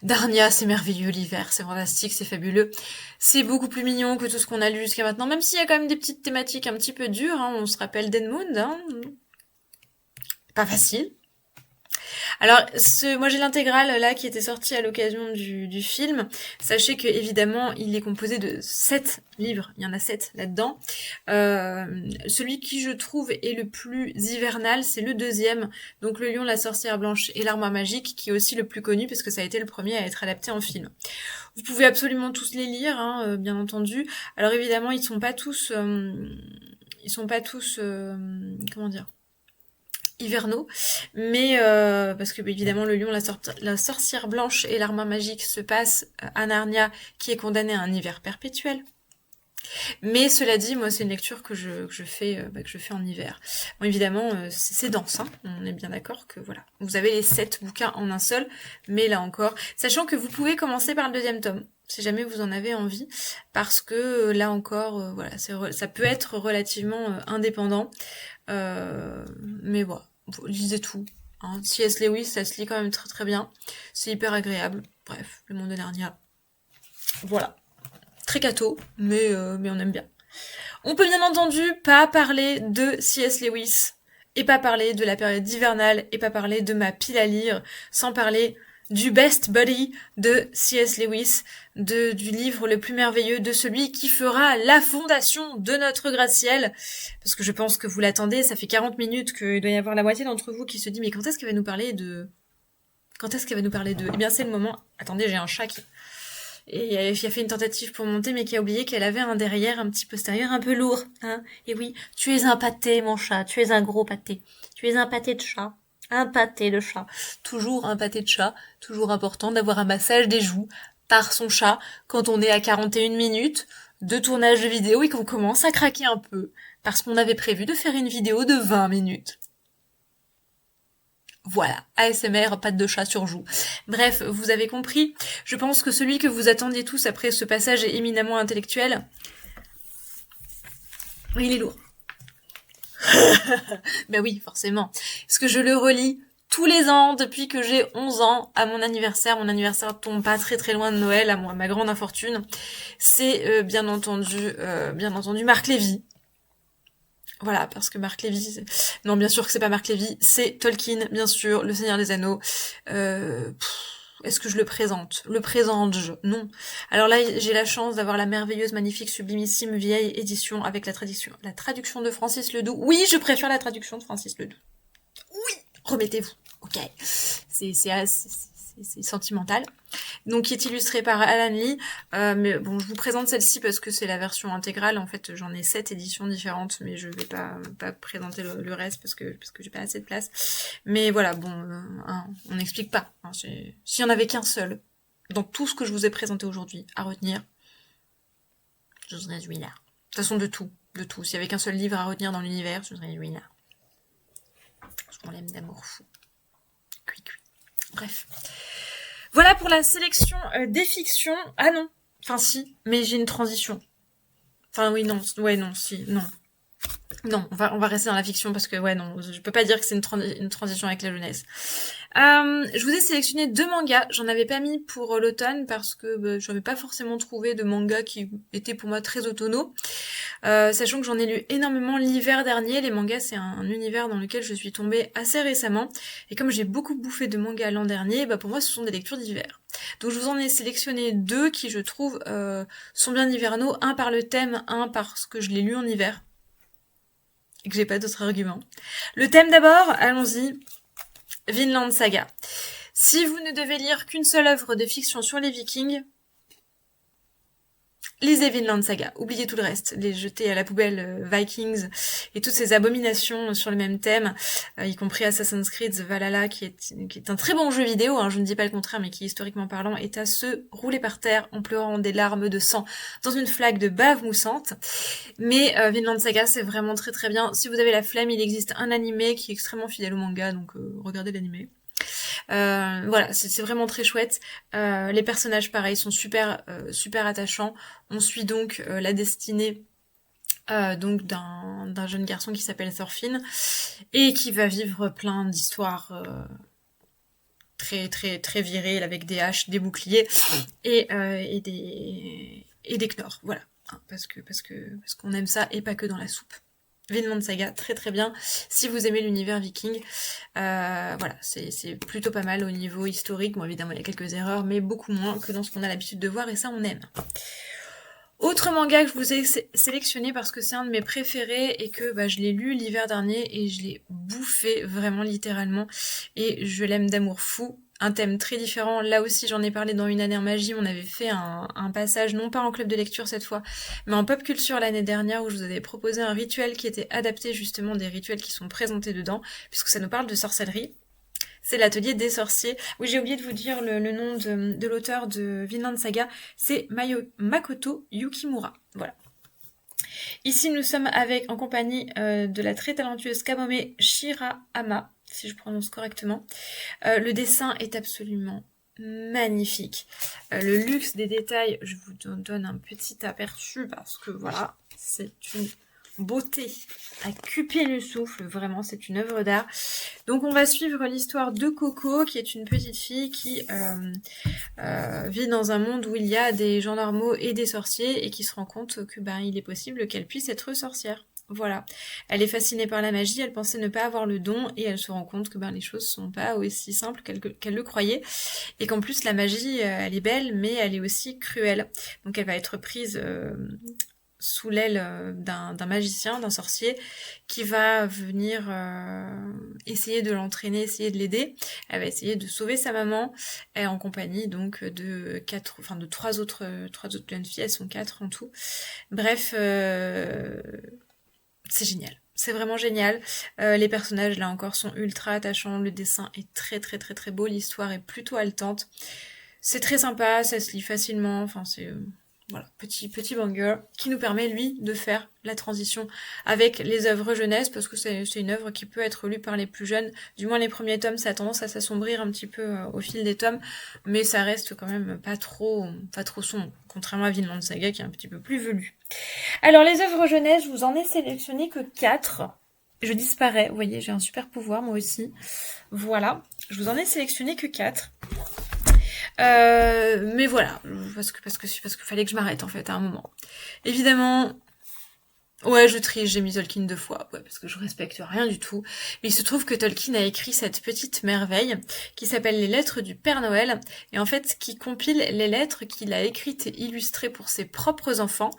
Darnia, c'est merveilleux, l'hiver, c'est fantastique, c'est fabuleux. C'est beaucoup plus mignon que tout ce qu'on a lu jusqu'à maintenant, même s'il y a quand même des petites thématiques un petit peu dures, hein. On se rappelle d'Edmund, hein. Pas facile. Alors, moi j'ai l'intégrale là qui était sortie à l'occasion du film. Sachez que évidemment, il est composé de 7 livres. Il y en a 7 là-dedans. Celui qui je trouve est le plus hivernal, c'est le deuxième. Donc Le Lion, la Sorcière Blanche et l'Armoire Magique, qui est aussi le plus connu parce que ça a été le premier à être adapté en film. Vous pouvez absolument tous les lire, hein, bien entendu. Alors évidemment, ils sont pas tous, comment dire, hivernaux, mais parce que évidemment le lion, la sorcière blanche et l'armoire magique se passent à Narnia, qui est condamné à un hiver perpétuel. Mais cela dit, moi c'est une lecture que je fais en hiver. Bon évidemment c'est dense, hein, on est bien d'accord que voilà, vous avez les 7 bouquins en un seul, mais là encore, sachant que vous pouvez commencer par le deuxième tome, si jamais vous en avez envie, parce que là encore, voilà, ça peut être relativement indépendant. Mais voilà, vous lisez tout. Hein. C.S. Lewis, ça se lit quand même très très bien. C'est hyper agréable. Bref, le monde de Narnia. Voilà. Très catho, mais on aime bien. On peut bien entendu pas parler de C.S. Lewis, et pas parler de la période hivernale, et pas parler de ma pile à lire, sans parler du best buddy de C.S. Lewis, du livre le plus merveilleux, de celui qui fera la fondation de notre gratte-ciel, parce que je pense que vous l'attendez, ça fait 40 minutes qu'il doit y avoir la moitié d'entre vous qui se dit mais quand est-ce qu'elle va nous parler de... Quand est-ce qu'elle va nous parler de... Eh bien c'est le moment... Attendez, j'ai un chat qui a fait une tentative pour monter, mais qui a oublié qu'elle avait un derrière, un petit postérieur un peu lourd, hein. Et oui, tu es un pâté, mon chat, tu es un gros pâté. Tu es un pâté de chat. Un pâté de chat. Toujours un pâté de chat. Toujours important d'avoir un massage des joues par son chat quand on est à 41 minutes de tournage de vidéo et qu'on commence à craquer un peu. Parce qu'on avait prévu de faire une vidéo de 20 minutes. Voilà, ASMR, patte de chat sur joue. Bref, vous avez compris. Je pense que celui que vous attendiez tous après ce passage est éminemment intellectuel. Oui, il est lourd. Ben oui, forcément. Parce que je le relis tous les ans depuis que j'ai 11 ans à mon anniversaire. Mon anniversaire tombe pas très très loin de Noël, à ma grande infortune. C'est bien entendu Marc Lévy. Voilà, parce que Marc Lévy... Non, bien sûr que c'est pas Marc Lévy, c'est Tolkien, bien sûr, Le Seigneur des Anneaux. Est-ce que je le présente? Le présente-je? Non. Alors là, j'ai la chance d'avoir la merveilleuse, magnifique, sublimissime vieille édition avec la traduction de Francis Ledoux. Oui, je préfère la traduction de Francis Ledoux. Oui, remettez-vous. Ok. C'est sentimental. Donc, qui est illustré par Alan Lee. Mais bon, je vous présente celle-ci parce que c'est la version intégrale. En fait, j'en ai 7 éditions différentes, mais je vais pas présenter le reste parce que j'ai pas assez de place. Mais voilà, bon, hein, on n'explique pas. Hein, s'il y en avait qu'un seul dans tout ce que je vous ai présenté aujourd'hui à retenir, je serais celui-là. De toute façon, de tout. S'il y avait qu'un seul livre à retenir dans l'univers, je serais celui-là. Parce qu'on l'aime d'amour fou. Cui. Bref. Voilà pour la sélection des fictions. Ah non. Enfin si, mais j'ai une transition. Enfin oui, non. Ouais, non, si, non. Non, on va rester dans la fiction parce que ouais, non, je peux pas dire que c'est une transition avec la jeunesse. Je vous ai sélectionné 2 mangas. J'en avais pas mis pour l'automne parce que j'avais pas forcément trouvé de manga qui était pour moi très autonome. Sachant que j'en ai lu énormément l'hiver dernier. Les mangas, c'est un univers dans lequel je suis tombée assez récemment. Et comme j'ai beaucoup bouffé de mangas l'an dernier, pour moi, ce sont des lectures d'hiver. Donc je vous en ai sélectionné 2 qui, je trouve, sont bien hivernaux. Un par le thème, un parce que je l'ai lu en hiver. Et que j'ai pas d'autres arguments. Le thème d'abord, allons-y. Vinland Saga. Si vous ne devez lire qu'une seule œuvre de fiction sur les Vikings, lisez Vinland Saga, oubliez tout le reste, les jeter à la poubelle Vikings et toutes ces abominations sur le même thème, y compris Assassin's Creed Valhalla qui est un très bon jeu vidéo, hein, je ne dis pas le contraire, mais qui historiquement parlant est à se rouler par terre en pleurant des larmes de sang dans une flaque de bave moussante. Mais Vinland Saga c'est vraiment très très bien. Si vous avez la flemme, il existe un animé qui est extrêmement fidèle au manga, donc regardez l'animé. Voilà, c'est vraiment très chouette. Les personnages, pareil, sont super attachants. On suit donc la destinée donc d'un jeune garçon qui s'appelle Thorfinn et qui va vivre plein d'histoires très très très viril avec des haches, des boucliers et des knorrs, voilà. Hein, parce qu'on aime ça et pas que dans la soupe. Vinland Saga, très très bien. Si vous aimez l'univers viking, voilà, c'est plutôt pas mal au niveau historique. Bon, évidemment, il y a quelques erreurs, mais beaucoup moins que dans ce qu'on a l'habitude de voir, et ça, on aime. Autre manga que je vous ai sélectionné parce que c'est un de mes préférés et que je l'ai lu l'hiver dernier et je l'ai bouffé vraiment littéralement et je l'aime d'amour fou. Un thème très différent, là aussi j'en ai parlé dans Une année en magie, on avait fait un passage, non pas en club de lecture cette fois, mais en pop culture l'année dernière où je vous avais proposé un rituel qui était adapté justement des rituels qui sont présentés dedans, puisque ça nous parle de sorcellerie. C'est l'atelier des sorciers. Oui, j'ai oublié de vous dire le nom de l'auteur de Vinland Saga, c'est Makoto Yukimura. Voilà. Ici, nous sommes en compagnie de la très talentueuse Kamome Shirahama, si je prononce correctement. Le dessin est absolument magnifique. Le luxe des détails, je vous donne un petit aperçu parce que voilà, c'est une beauté à couper le souffle, vraiment c'est une œuvre d'art. Donc on va suivre l'histoire de Coco qui est une petite fille qui vit dans un monde où il y a des gens normaux et des sorciers et qui se rend compte que il est possible qu'elle puisse être sorcière. Voilà. Elle est fascinée par la magie, elle pensait ne pas avoir le don et elle se rend compte que les choses sont pas aussi simples qu'elle le croyait et qu'en plus la magie elle est belle mais elle est aussi cruelle. Donc elle va être prise sous l'aile d'un magicien, d'un sorcier, qui va venir essayer de l'entraîner, essayer de l'aider. Elle va essayer de sauver sa maman, et en compagnie donc de trois autres jeunes filles, elles sont 4 en tout. Bref, c'est génial. C'est vraiment génial. Les personnages, là encore, sont ultra attachants. Le dessin est très très très très beau. L'histoire est plutôt haletante. C'est très sympa, ça se lit facilement. Enfin, c'est... Voilà, petit banger qui nous permet, lui, de faire la transition avec les œuvres jeunesse, parce que c'est une œuvre qui peut être lue par les plus jeunes. Du moins, les premiers tomes, ça a tendance à s'assombrir un petit peu au fil des tomes, mais ça reste quand même pas trop sombre, contrairement à Vinland Saga, qui est un petit peu plus velu. Alors, les œuvres jeunesse, je vous en ai sélectionné que 4. Je disparais, vous voyez, j'ai un super pouvoir, moi aussi. Voilà, je vous en ai sélectionné que 4. Mais voilà, parce que fallait que je m'arrête en fait à un moment. Évidemment, ouais, je triche, j'ai mis Tolkien 2 fois, ouais, parce que je respecte rien du tout. Mais il se trouve que Tolkien a écrit cette petite merveille qui s'appelle Les Lettres du Père Noël, et en fait qui compile les lettres qu'il a écrites et illustrées pour ses propres enfants,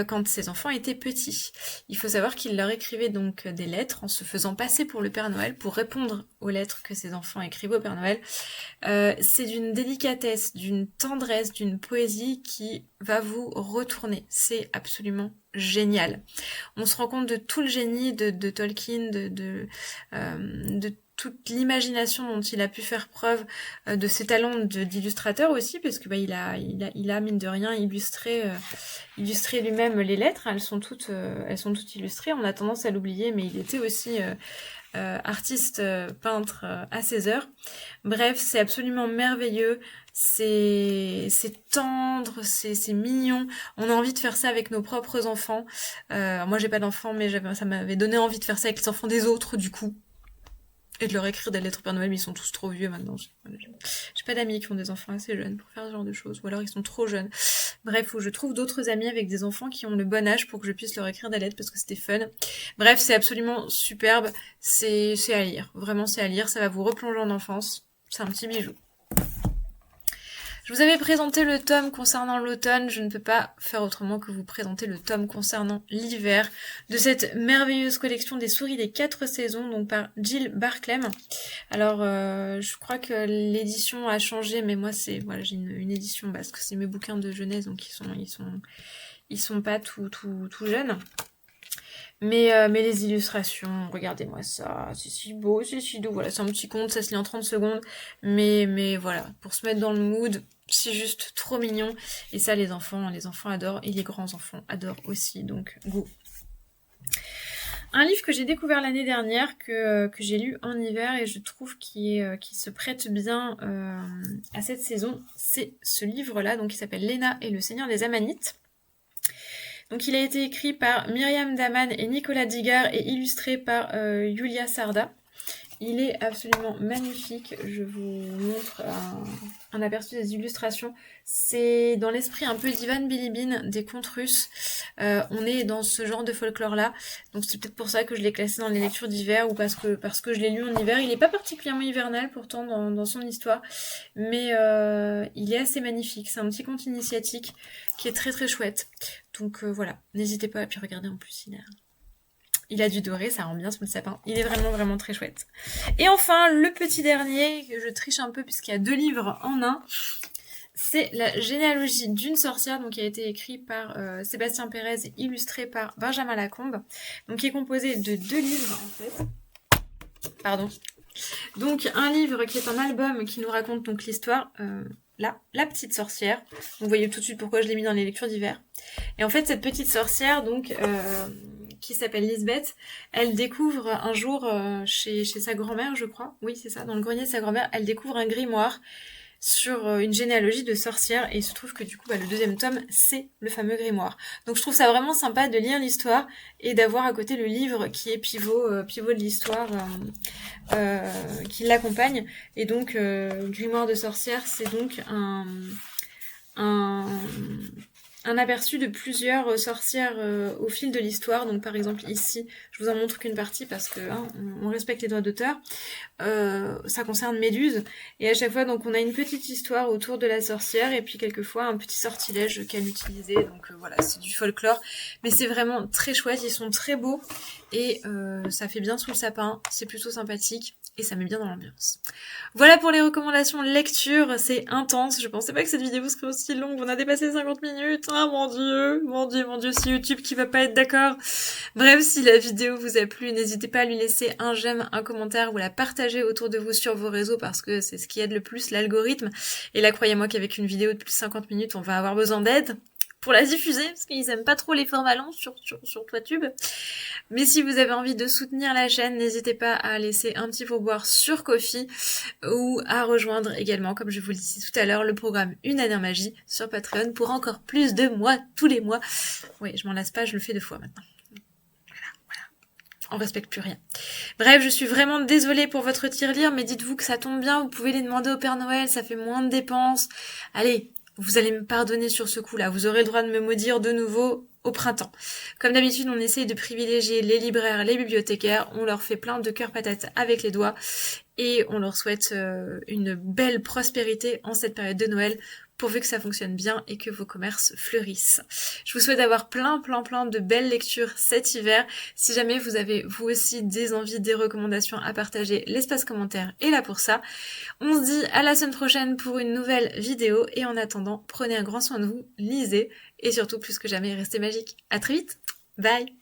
quand ses enfants étaient petits. Il faut savoir qu'il leur écrivait donc des lettres en se faisant passer pour le Père Noël pour répondre aux lettres que ses enfants écrivaient au Père Noël. C'est d'une délicatesse, d'une tendresse, d'une poésie qui va vous retourner. C'est absolument génial. On se rend compte de tout le génie de Tolkien, de toute l'imagination dont il a pu faire preuve, de ses talents d'illustrateur aussi, parce que il a mine de rien illustré lui-même les lettres. Elles sont toutes illustrées. On a tendance à l'oublier, mais il était aussi artiste peintre à ses heures. Bref, c'est absolument merveilleux. C'est tendre, c'est mignon. On a envie de faire ça avec nos propres enfants. Moi, j'ai pas d'enfants, mais ça m'avait donné envie de faire ça avec les enfants des autres, du coup. Et de leur écrire des lettres au Père Noël, mais ils sont tous trop vieux maintenant. J'ai pas d'amis qui ont des enfants assez jeunes pour faire ce genre de choses, ou alors ils sont trop jeunes. Bref, faut que je trouve d'autres amis avec des enfants qui ont le bon âge pour que je puisse leur écrire des lettres parce que c'était fun. Bref, c'est absolument superbe, c'est à lire, vraiment c'est à lire, ça va vous replonger en enfance, c'est un petit bijou. Je vous avais présenté le tome concernant l'automne, je ne peux pas faire autrement que vous présenter le tome concernant l'hiver de cette merveilleuse collection des souris des 4 saisons, donc par Jill Barclay. Alors, je crois que l'édition a changé, mais moi j'ai une édition parce que c'est mes bouquins de jeunesse, donc ils sont pas tout jeunes. Mais les illustrations, regardez-moi ça, c'est si beau, c'est si doux. Voilà, c'est un petit conte, ça se lit en 30 secondes. Mais voilà, pour se mettre dans le mood, c'est juste trop mignon. Et ça, les enfants adorent. Et les grands-enfants adorent aussi, donc go. Un livre que j'ai découvert l'année dernière, que j'ai lu en hiver et je trouve qui se prête bien à cette saison, c'est ce livre-là, donc qui s'appelle Léna et le Seigneur des Amanites. Donc il a été écrit par Myriam Daman et Nicolas Digard et illustré par Yulia Sarda. Il est absolument magnifique. Je vous montre un aperçu des illustrations. C'est dans l'esprit un peu d'Ivan Bilibin, des contes russes. On est dans ce genre de folklore-là. Donc c'est peut-être pour ça que je l'ai classé dans les lectures d'hiver ou parce que je l'ai lu en hiver. Il n'est pas particulièrement hivernal pourtant dans son histoire. Mais il est assez magnifique. C'est un petit conte initiatique qui est très très chouette. Donc voilà, n'hésitez pas à puis regarder en plus. Il a du doré, ça rend bien sous le sapin. Il est vraiment vraiment très chouette. Et enfin, le petit dernier, que je triche un peu puisqu'il y a 2 livres en un, c'est la généalogie d'une sorcière, donc qui a été écrit par Sébastien Pérez et illustré par Benjamin Lacombe, donc qui est composé de 2 livres en fait. Pardon. Donc un livre qui est un album qui nous raconte donc l'histoire, là, la petite sorcière. Vous voyez tout de suite pourquoi je l'ai mis dans les lectures d'hiver. Et en fait, cette petite sorcière, donc qui s'appelle Lisbeth, elle découvre un jour chez sa grand-mère, je crois, oui c'est ça, dans le grenier de sa grand-mère, elle découvre un grimoire sur une généalogie de sorcières et il se trouve que du coup le 2e tome c'est le fameux grimoire. Donc je trouve ça vraiment sympa de lire l'histoire et d'avoir à côté le livre qui est pivot de l'histoire qui l'accompagne. Et donc grimoire de sorcières, c'est donc un aperçu de plusieurs sorcières au fil de l'histoire. Donc par exemple ici, je vous en montre qu'une partie parce que on respecte les droits d'auteur. Ça concerne Méduse et à chaque fois donc on a une petite histoire autour de la sorcière et puis quelquefois un petit sortilège qu'elle utilisait. Donc voilà, c'est du folklore, mais c'est vraiment très chouette. Ils sont très beaux et ça fait bien sous le sapin. C'est plutôt sympathique. Et ça met bien dans l'ambiance. Voilà pour les recommandations lecture, c'est intense. Je pensais pas que cette vidéo serait aussi longue. On a dépassé 50 minutes. Ah mon dieu, c'est YouTube qui va pas être d'accord. Bref, si la vidéo vous a plu, n'hésitez pas à lui laisser un j'aime, un commentaire ou la partager autour de vous sur vos réseaux parce que c'est ce qui aide le plus l'algorithme. Et là, croyez-moi qu'avec une vidéo de plus de 50 minutes, on va avoir besoin d'aide pour la diffuser, parce qu'ils aiment pas trop les formats longs sur Toitube. Mais si vous avez envie de soutenir la chaîne, n'hésitez pas à laisser un petit pourboire sur Ko-fi ou à rejoindre également, comme je vous le disais tout à l'heure, le programme Une année en magie sur Patreon pour encore plus de mois, tous les mois. Oui, je m'en lasse pas, je le fais 2 fois maintenant. Voilà. On respecte plus rien. Bref, je suis vraiment désolée pour votre tirelire, mais dites-vous que ça tombe bien, vous pouvez les demander au Père Noël, ça fait moins de dépenses. Allez, vous allez me pardonner sur ce coup-là. Vous aurez le droit de me maudire de nouveau au printemps. Comme d'habitude, on essaye de privilégier les libraires, les bibliothécaires. On leur fait plein de cœurs patates avec les doigts. Et on leur souhaite une belle prospérité en cette période de Noël, pourvu que ça fonctionne bien et que vos commerces fleurissent. Je vous souhaite d'avoir plein de belles lectures cet hiver. Si jamais vous avez vous aussi des envies, des recommandations à partager, l'espace commentaire est là pour ça. On se dit à la semaine prochaine pour une nouvelle vidéo et en attendant, prenez un grand soin de vous, lisez et surtout plus que jamais restez magiques. À très vite, bye!